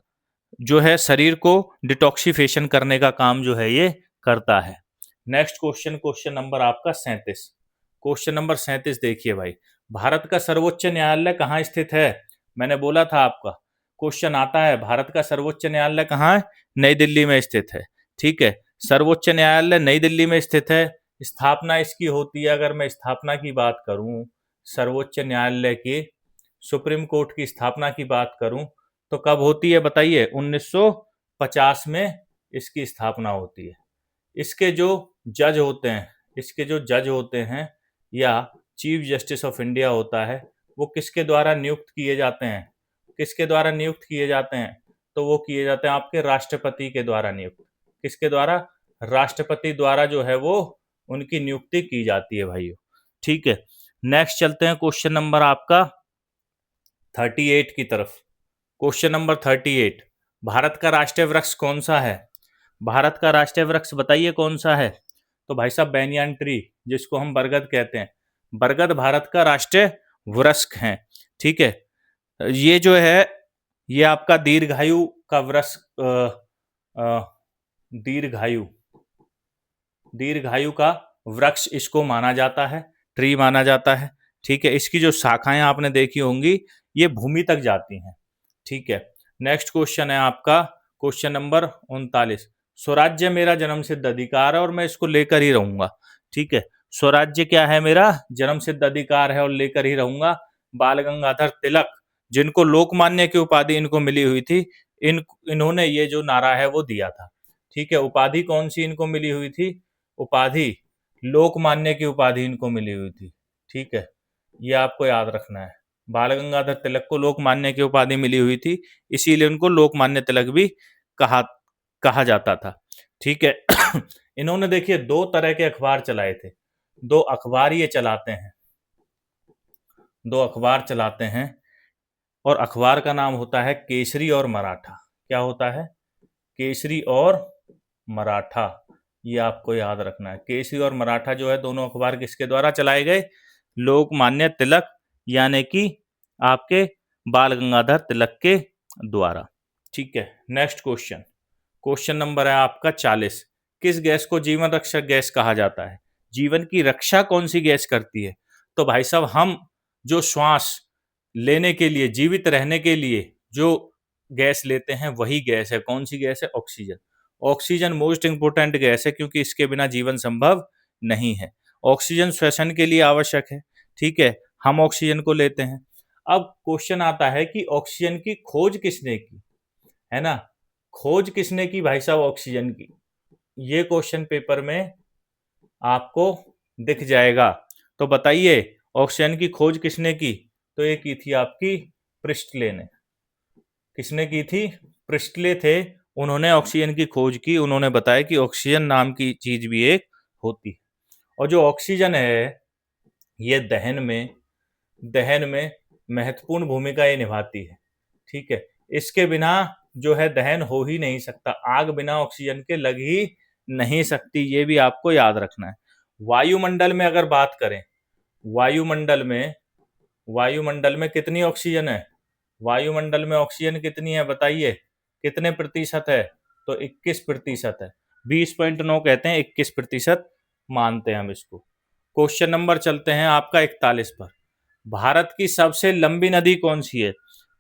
जो है शरीर को डिटॉक्सिफिकेशन करने का काम जो है ये करता है। नेक्स्ट क्वेश्चन, क्वेश्चन नंबर आपका 37। क्वेश्चन नंबर 37 देखिए भाई, भारत का सर्वोच्च न्यायालय कहाँ स्थित है? मैंने बोला था आपका क्वेश्चन आता है, भारत का सर्वोच्च न्यायालय कहाँ है? नई दिल्ली में स्थित है। ठीक है, सर्वोच्च न्यायालय नई दिल्ली में स्थित है। स्थापना इसकी होती है, अगर मैं स्थापना की बात करूं, सर्वोच्च न्यायालय की, सुप्रीम कोर्ट की स्थापना की बात करूं, तो कब होती है बताइए? 1950 में इसकी स्थापना होती है। इसके जो जज होते हैं, इसके जो जज होते हैं या चीफ जस्टिस ऑफ इंडिया होता है, वो किसके द्वारा नियुक्त किए जाते हैं? किसके द्वारा नियुक्त किए जाते हैं? तो वो किए जाते हैं आपके राष्ट्रपति के द्वारा नियुक्त। किसके द्वारा? राष्ट्रपति द्वारा जो है वो उनकी नियुक्ति की जाती है भाइयों। ठीक है, नेक्स्ट चलते हैं क्वेश्चन नंबर आपका 38 की तरफ। क्वेश्चन नंबर 38, भारत का राष्ट्रीय वृक्ष कौन सा है? भारत का राष्ट्रीय वृक्ष बताइए कौन सा है? तो भाई साहब बैनियन ट्री, जिसको हम बरगद कहते हैं, बरगद भारत का राष्ट्रीय वृक्ष है। ठीक है, ये जो है ये आपका दीर्घायु का वृक्ष, दीर्घायु, दीर्घायु का वृक्ष इसको माना जाता है, ट्री माना जाता है। ठीक है, इसकी जो शाखाएं आपने देखी होंगी ये भूमि तक जाती हैं। ठीक है, नेक्स्ट क्वेश्चन है आपका क्वेश्चन नंबर 39। स्वराज्य मेरा जन्म सिद्ध अधिकार है और मैं इसको लेकर ही रहूंगा। ठीक है, स्वराज्य क्या है? मेरा जन्म सिद्ध अधिकार है और लेकर ही रहूंगा। बाल गंगाधर तिलक, जिनको लोकमान्य की उपाधि इनको मिली हुई थी, इन्होंने ये जो नारा है वो दिया था। ठीक है, उपाधि कौन सी इनको मिली हुई थी? उपाधि लोकमान्य की उपाधि इनको मिली हुई थी। ठीक है, ये आपको याद रखना है। बाल गंगाधर तिलक को लोकमान्य की उपाधि मिली हुई थी, इसीलिए उनको लोकमान्य तिलक भी कहा कहा जाता था। ठीक है, इन्होंने देखिए दो तरह के अखबार चलाए थे, दो अखबार ये चलाते हैं, दो अखबार चलाते हैं, और अखबार का नाम होता है केसरी और मराठा। क्या होता है? केसरी और मराठा, ये आपको याद रखना है। केसरी और मराठा जो है दोनों अखबार किसके द्वारा चलाए गए? लोकमान्य तिलक यानी कि आपके बाल गंगाधर तिलक के द्वारा। ठीक है, नेक्स्ट क्वेश्चन, क्वेश्चन नंबर है आपका 40। किस गैस को जीवन रक्षक गैस कहा जाता है? जीवन की रक्षा कौन सी गैस करती है? तो भाई साहब हम जो श्वास लेने के लिए, जीवित रहने के लिए जो गैस लेते हैं वही गैस है। कौन सी गैस है? Oxygen. Oxygen most important gas है, क्योंकि इसके बिना जीवन संभव नहीं है। ऑक्सीजन श्वसन के लिए आवश्यक है। ठीक है, हम ऑक्सीजन को लेते हैं। अब क्वेश्चन आता है कि ऑक्सीजन की खोज किसने की, है ना? खोज किसने की भाई साहब ऑक्सीजन की? ये क्वेश्चन पेपर में आपको दिख जाएगा। तो बताइए ऑक्सीजन की खोज किसने की? तो ये की थी आपकी प्रिस्टले ने। किसने की थी? प्रिस्टले थे, उन्होंने ऑक्सीजन की खोज की। उन्होंने बताया कि ऑक्सीजन नाम की चीज भी एक होती है, और जो ऑक्सीजन है ये दहन में महत्वपूर्ण भूमिका ये निभाती है। ठीक है, इसके बिना जो है दहन हो ही नहीं सकता। आग बिना ऑक्सीजन के लग ही नहीं सकती, ये भी आपको याद रखना है। वायुमंडल में अगर बात करें, वायुमंडल में वायुमंडल में कितनी ऑक्सीजन है? वायुमंडल में ऑक्सीजन कितनी है बताइए, कितने प्रतिशत है? तो 21% है। 20.9 कहते हैं, 21% मानते हैं हम इसको। क्वेश्चन नंबर चलते हैं आपका 41 पर। भारत की सबसे लंबी नदी कौन सी है?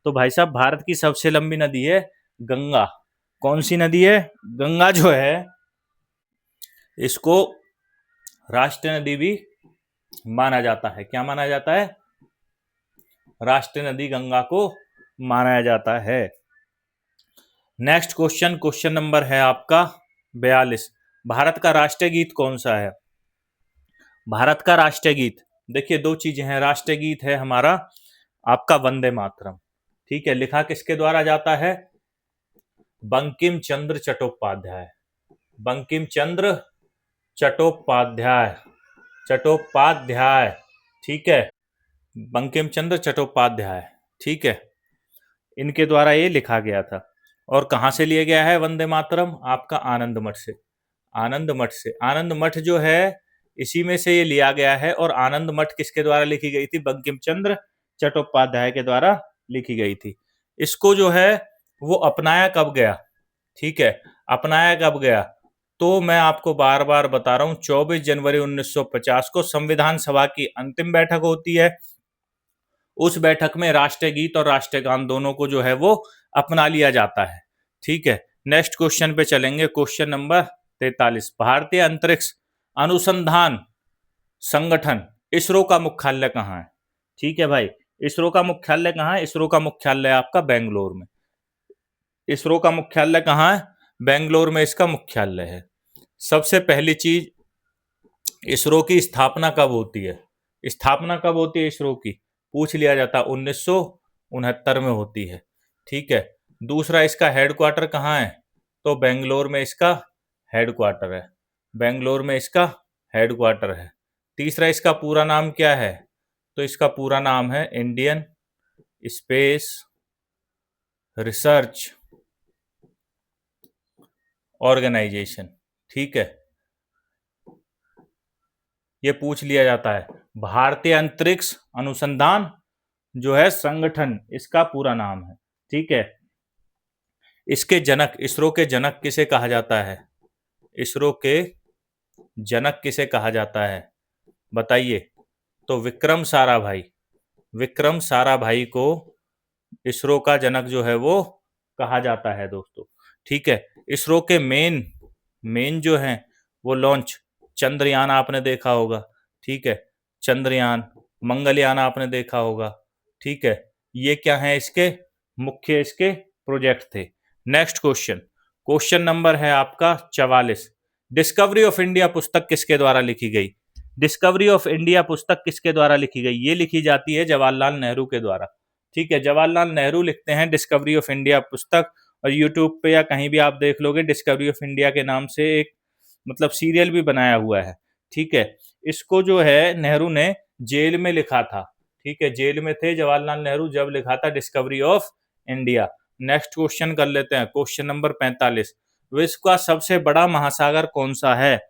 तो भाई साहब, भारत की सबसे लंबी नदी है गंगा। कौन सी नदी है? गंगा जो है, इसको राष्ट्रीय नदी भी माना जाता है। क्या माना जाता है? राष्ट्रीय नदी गंगा को माना जाता है। नेक्स्ट क्वेश्चन, क्वेश्चन नंबर है आपका 42। भारत का राष्ट्रीय गीत कौन सा है? भारत का राष्ट्रीय गीत, देखिए दो चीजें हैं। राष्ट्रीय गीत है हमारा आपका वंदे मातरम, ठीक है। लिखा किसके द्वारा जाता है? बंकिम चंद्र चट्टोपाध्याय। बंकिम चंद्र चट्टोपाध्याय, चट्टोपाध्याय, ठीक है। बंकिम चंद्र चट्टोपाध्याय, ठीक है, इनके द्वारा ये लिखा गया था। और कहाँ से लिया गया है वंदे मातरम? आपका आनंद मठ से। आनंद मठ से, आनंद मठ जो है इसी में से ये लिया गया है। और आनंद मठ किसके द्वारा लिखी गई थी? बंकिम चंद्र चट्टोपाध्याय के द्वारा लिखी गई थी। इसको जो है वो अपनाया कब गया? ठीक है, अपनाया कब गया? तो मैं आपको बार बार बता रहा हूं, 24 जनवरी 1950 को संविधान सभा की अंतिम बैठक होती है। उस बैठक में राष्ट्रीय गीत और राष्ट्रीय गान दोनों को जो है वो अपना लिया जाता है, ठीक है। नेक्स्ट क्वेश्चन पे चलेंगे, क्वेश्चन नंबर 43। भारतीय अंतरिक्ष अनुसंधान संगठन इसरो का मुख्यालय कहाँ है? ठीक है भाई, इसरो का मुख्यालय कहाँ है? इसरो का मुख्यालय आपका बेंगलोर में। इसरो का मुख्यालय कहाँ है? बेंगलोर में इसका मुख्यालय है। सबसे पहली चीज, इसरो की स्थापना कब होती है? स्थापना कब होती है इसरो की? पूछ लिया जाता है, 1969 में होती है, ठीक है। दूसरा, इसका हेडक्वार्टर कहाँ है? तो बेंगलोर में इसका हेडक्वार्टर है। बेंगलोर में इसका हेडक्वार्टर है। तीसरा, इसका पूरा नाम क्या है? तो इसका पूरा नाम है इंडियन स्पेस रिसर्च ऑर्गेनाइजेशन, ठीक है। ये पूछ लिया जाता है। भारतीय अंतरिक्ष अनुसंधान जो है संगठन, इसका पूरा नाम है, ठीक है। इसके जनक, इसरो के जनक किसे कहा जाता है? इसरो के जनक किसे कहा जाता है बताइए? तो विक्रम साराभाई। विक्रम साराभाई को इसरो का जनक जो है वो कहा जाता है दोस्तों, ठीक है। इसरो के मेन मेन जो है वो लॉन्च, चंद्रयान आपने देखा होगा, ठीक है। चंद्रयान, मंगलयान आपने देखा होगा, ठीक है। ये क्या है? इसके मुख्य इसके प्रोजेक्ट थे। नेक्स्ट क्वेश्चन, क्वेश्चन नंबर है आपका 44। डिस्कवरी ऑफ इंडिया पुस्तक किसके द्वारा लिखी गई? डिस्कवरी ऑफ इंडिया पुस्तक किसके द्वारा लिखी गई? ये लिखी जाती है जवाहरलाल नेहरू के द्वारा, ठीक है। जवाहरलाल नेहरू लिखते हैं डिस्कवरी ऑफ इंडिया पुस्तक। और यूट्यूब पे या कहीं भी आप देख लोगे, डिस्कवरी ऑफ इंडिया के नाम से एक मतलब सीरियल भी बनाया हुआ है, ठीक है। इसको जो है नेहरू ने जेल में लिखा था, ठीक है। जेल में थे जवाहरलाल नेहरू जब लिखा था discovery of India. Next question कर लेते हैं, क्वेश्चन नंबर 45। विश्व का सबसे बड़ा महासागर कौन सा है?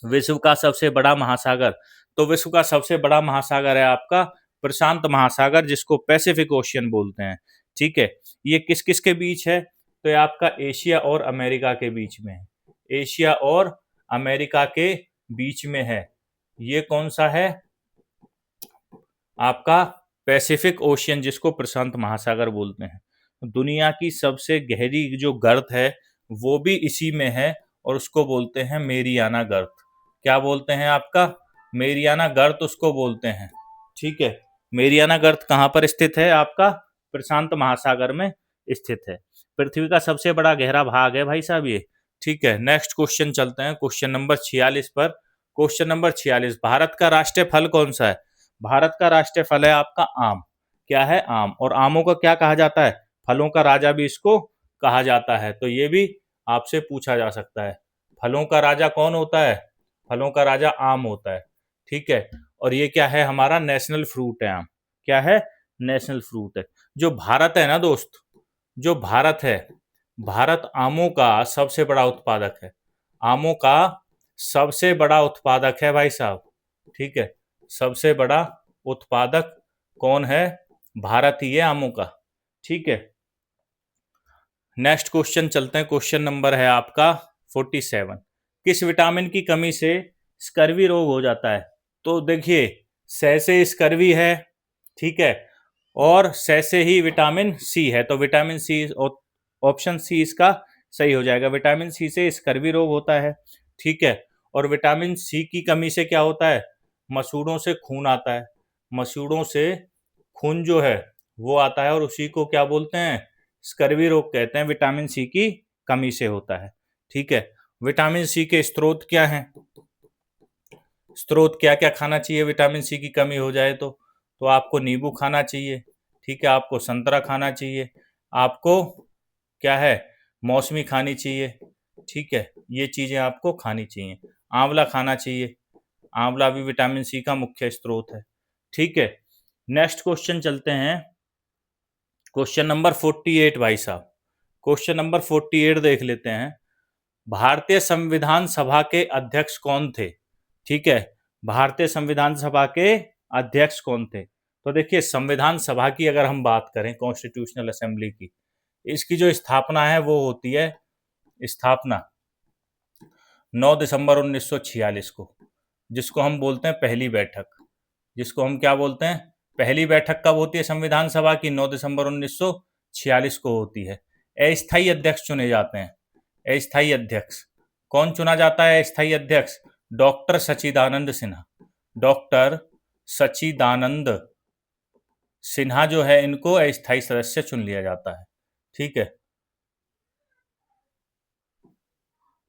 विश्व का सबसे बड़ा महासागर, तो विश्व का सबसे बड़ा महासागर है आपका प्रशांत महासागर, जिसको पैसिफिक ओशियन बोलते हैं, ठीक है। ये किस किस के बीच है? तो ये आपका एशिया और अमेरिका के बीच में है। एशिया और अमेरिका के बीच में है। ये कौन सा है? आपका पैसिफिक ओशियन, जिसको प्रशांत महासागर बोलते हैं। दुनिया की सबसे गहरी जो गर्त है वो भी इसी में है, और उसको बोलते हैं मेरियाना गर्त। क्या बोलते हैं आपका? मेरियाना गर्त उसको बोलते हैं, ठीक है। मेरियाना गर्त कहाँ पर स्थित है? आपका प्रशांत महासागर में स्थित है। पृथ्वी का सबसे बड़ा गहरा भाग है भाई साहब ये, ठीक है। नेक्स्ट क्वेश्चन चलते हैं, क्वेश्चन नंबर 46 पर। क्वेश्चन नंबर 46, भारत का राष्ट्रीय फल कौन सा है? भारत का राष्ट्रीय फल है आपका आम। क्या है? आम। और आमों का क्या कहा जाता है? फलों का राजा भी इसको कहा जाता है। तो ये भी आपसे पूछा जा सकता है, फलों का राजा कौन होता है? फलों का राजा आम होता है, ठीक है। और ये क्या है? हमारा नेशनल फ्रूट है आम। क्या है? नेशनल फ्रूट है। जो भारत है ना दोस्त, जो भारत है, भारत आमों का सबसे बड़ा उत्पादक है। आमों का सबसे बड़ा उत्पादक है भाई साहब। ठीक है, सबसे बड़ा उत्पादक कौन है? भारत ही है आमों का। ठीक है, नेक्स्ट क्वेश्चन चलते हैं। क्वेश्चन नंबर है आपका 47। किस विटामिन की कमी से स्कर्वी रोग हो जाता है? तो देखिए, से स्कर्वी है, ठीक है, और से ही विटामिन सी है, तो विटामिन सी, ऑप्शन सी इसका सही हो जाएगा। विटामिन सी से स्कर्वी रोग होता है। ठीक है, और विटामिन सी की कमी से क्या होता है? मसूड़ों से खून आता है। मसूड़ों से खून जो है वो आता है, और उसी को क्या बोलते हैं? स्कर्वी रोग कहते हैं। विटामिन सी की कमी से होता है। ठीक है, विटामिन सी के स्रोत क्या हैं? स्रोत क्या क्या खाना चाहिए विटामिन सी की कमी हो जाए तो आपको नींबू खाना चाहिए। ठीक है, आपको संतरा खाना चाहिए, आपको क्या है, मौसमी खानी चाहिए। ठीक है, ये चीजें आपको खानी चाहिए। आंवला खाना चाहिए, आंवला भी विटामिन सी का मुख्य स्रोत है। ठीक है, नेक्स्ट क्वेश्चन चलते हैं। क्वेश्चन नंबर 48 भाई साहब, क्वेश्चन नंबर 48 देख लेते हैं। भारतीय संविधान सभा के अध्यक्ष कौन थे? ठीक है, भारतीय संविधान सभा के अध्यक्ष कौन थे? तो देखिए, संविधान सभा की अगर हम बात करें, कॉन्स्टिट्यूशनल असेंबली की, इसकी जो स्थापना है वो होती है, स्थापना 9 दिसंबर 1946 को, जिसको हम बोलते हैं पहली बैठक। जिसको हम क्या बोलते हैं? पहली बैठक कब होती है संविधान सभा की? 9 दिसंबर 1946 को होती है। अस्थायी अध्यक्ष चुने जाते हैं। अस्थायी अध्यक्ष कौन चुना जाता है? अस्थायी अध्यक्ष डॉक्टर सच्चिदानंद सिन्हा। डॉक्टर सच्चिदानंद सिन्हा जो है, इनको अस्थायी सदस्य चुन लिया जाता है। ठीक है,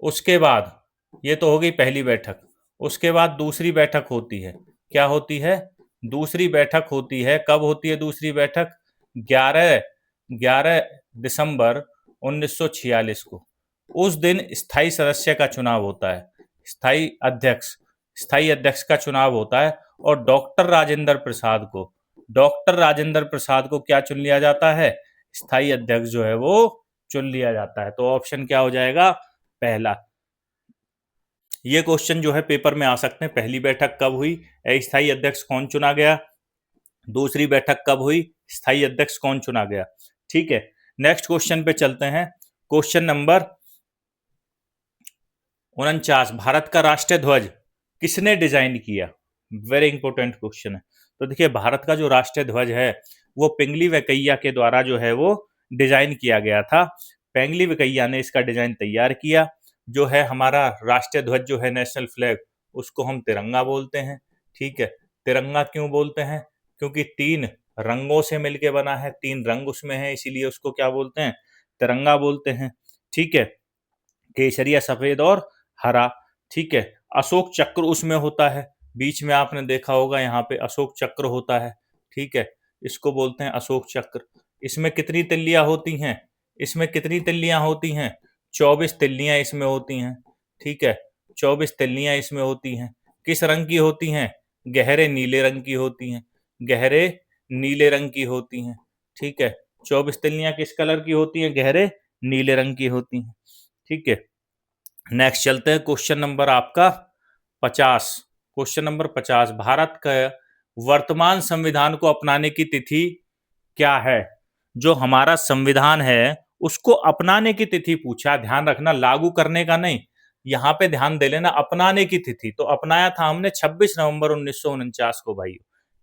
उसके बाद, ये तो हो गई पहली बैठक। उसके बाद दूसरी बैठक होती है। क्या होती है? दूसरी बैठक होती है। कब होती है दूसरी बैठक? 11 11 दिसंबर 1946 को। उस दिन स्थायी सदस्य का चुनाव होता है। स्थायी अध्यक्ष का चुनाव होता है, और डॉक्टर राजेंद्र प्रसाद को क्या चुन लिया जाता है? स्थायी अध्यक्ष जो है वो चुन लिया जाता है। तो ऑप्शन क्या हो जाएगा? पहला। ये क्वेश्चन जो है पेपर में आ सकते हैं। पहली बैठक कब हुई? अस्थायी अध्यक्ष कौन चुना गया? दूसरी बैठक कब हुई? स्थायी अध्यक्ष कौन चुना गया? ठीक है, नेक्स्ट क्वेश्चन पे चलते हैं। Question number 49। भारत का राष्ट्रीय ध्वज किसने डिजाइन किया? वेरी इंपॉर्टेंट क्वेश्चन है। तो देखिए, भारत का जो राष्ट्रीय ध्वज है वो पिंगली वेंकैया के द्वारा जो है वो डिजाइन किया गया था। पिंगली वेंकैया ने इसका डिजाइन तैयार किया। जो है हमारा राष्ट्रीय ध्वज जो है, नेशनल फ्लैग, उसको हम तिरंगा बोलते हैं। ठीक है, तिरंगा क्यों बोलते हैं? क्योंकि 3 रंगों से मिलके बना है, 3 रंग उसमें है, इसीलिए उसको क्या बोलते हैं? तिरंगा बोलते हैं। ठीक है, केसरिया, सफेद और हरा। ठीक है, अशोक चक्र उसमें होता है, बीच में आपने देखा होगा यहाँ पे अशोक चक्र होता है। ठीक है, इसको बोलते हैं अशोक चक्र। इसमें कितनी तिल्लियां होती हैं? इसमें कितनी तिल्लियां होती हैं? 24 तिल्लियां इसमें होती हैं। ठीक है, 24 तिल्लियां इसमें होती हैं। किस रंग की होती हैं? गहरे नीले रंग की होती हैं। गहरे नीले रंग की होती हैं। ठीक है, 24 तिल्लियां किस कलर की होती हैं? गहरे नीले रंग की होती हैं। ठीक है, नेक्स्ट चलते हैं। क्वेश्चन नंबर आपका 50। Question number 50। भारत का वर्तमान संविधान को अपनाने की तिथि क्या है? जो हमारा संविधान है उसको अपनाने की तिथि पूछा। ध्यान रखना, लागू करने का नहीं, यहाँ पे ध्यान दे लेना, अपनाने की तिथि। तो अपनाया था हमने 26 नवंबर 1949 को भाई।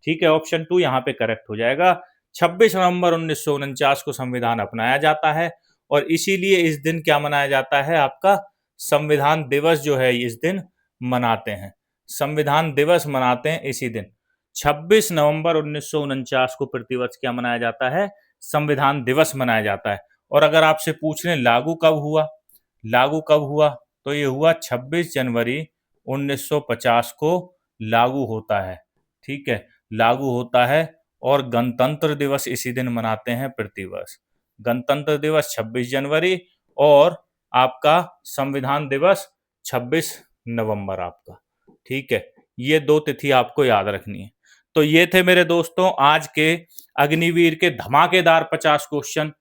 ठीक है, ऑप्शन 2 यहाँ पे करेक्ट हो जाएगा। 26 नवंबर 1949 को संविधान अपनाया जाता है, और इसीलिए इस दिन क्या मनाया जाता है? आपका संविधान दिवस जो है इस दिन मनाते हैं। संविधान दिवस मनाते हैं इसी दिन। 26 नवंबर 1949 को प्रतिवर्ष क्या मनाया जाता है? संविधान दिवस मनाया जाता है। और अगर आपसे पूछ लें लागू कब हुआ, लागू कब हुआ, तो ये हुआ 26 जनवरी 1950 को लागू होता है। ठीक है, लागू होता है, और गणतंत्र दिवस इसी दिन मनाते हैं प्रतिवर्ष। गणतंत्र दिवस 26 जनवरी, और आपका संविधान दिवस 26 नवंबर आपका। ठीक है, ये 2 तिथि आपको याद रखनी है। तो ये थे मेरे दोस्तों आज के अग्निवीर के धमाकेदार 50 क्वेश्चन।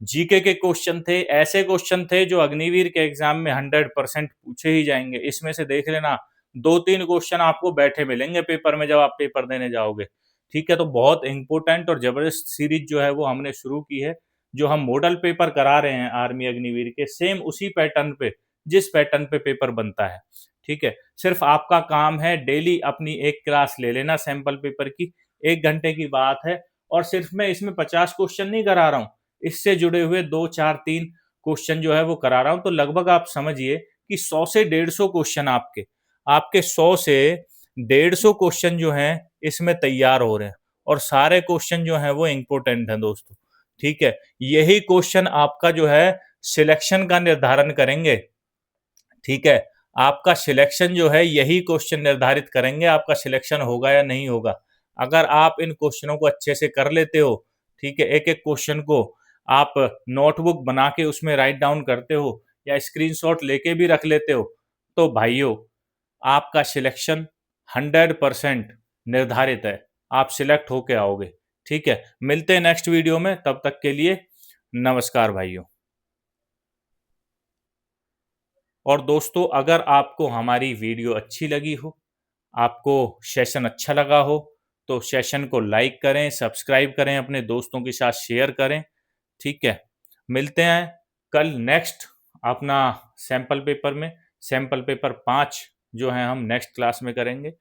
जीके के क्वेश्चन थे, ऐसे क्वेश्चन थे जो अग्निवीर के एग्जाम में 100% पूछे ही जाएंगे। इसमें से देख लेना 2-3 क्वेश्चन आपको बैठे मिलेंगे पेपर में जब आप पेपर देने जाओगे। ठीक है, तो बहुत इंपॉर्टेंट और जबरदस्त सीरीज जो है वो हमने शुरू की है। जो हम मॉडल पेपर करा रहे हैं आर्मी अग्निवीर के, सेम उसी पैटर्न पे, जिस पैटर्न पे पेपर बनता है। ठीक है, सिर्फ आपका काम है डेली अपनी एक क्लास ले लेना सैंपल पेपर की, 1 घंटे की बात है। और सिर्फ मैं इसमें 50 क्वेश्चन नहीं करा रहा हूँ, इससे जुड़े हुए 2, 4, 3 क्वेश्चन जो है वो करा रहा हूं। तो लगभग आप समझिए कि 100 से 150 क्वेश्चन आपके आपके 100 से 150 क्वेश्चन जो हैं इसमें तैयार हो रहे हैं, और सारे क्वेश्चन जो हैं वो इंपॉर्टेंट हैं दोस्तों। ठीक है, यही क्वेश्चन आपका जो है सिलेक्शन का निर्धारण करेंगे। ठीक है, आपका सिलेक्शन जो है यही क्वेश्चन निर्धारित करेंगे आपका सिलेक्शन होगा या नहीं होगा। अगर आप इन क्वेश्चनों को अच्छे से कर लेते हो, ठीक है, एक एक क्वेश्चन को आप नोटबुक बना के उसमें राइट डाउन करते हो या स्क्रीनशॉट लेके भी रख लेते हो, तो भाइयों आपका सिलेक्शन 100% निर्धारित है, आप सिलेक्ट होके आओगे। ठीक है, मिलते हैं नेक्स्ट वीडियो में, तब तक के लिए नमस्कार भाइयों। और दोस्तों, अगर आपको हमारी वीडियो अच्छी लगी हो, आपको सेशन अच्छा लगा हो, तो सेशन को लाइक करें, सब्सक्राइब करें, अपने दोस्तों के साथ शेयर करें। ठीक है, मिलते हैं कल नेक्स्ट अपना सैंपल पेपर में। सैंपल पेपर 5 जो है हम नेक्स्ट क्लास में करेंगे।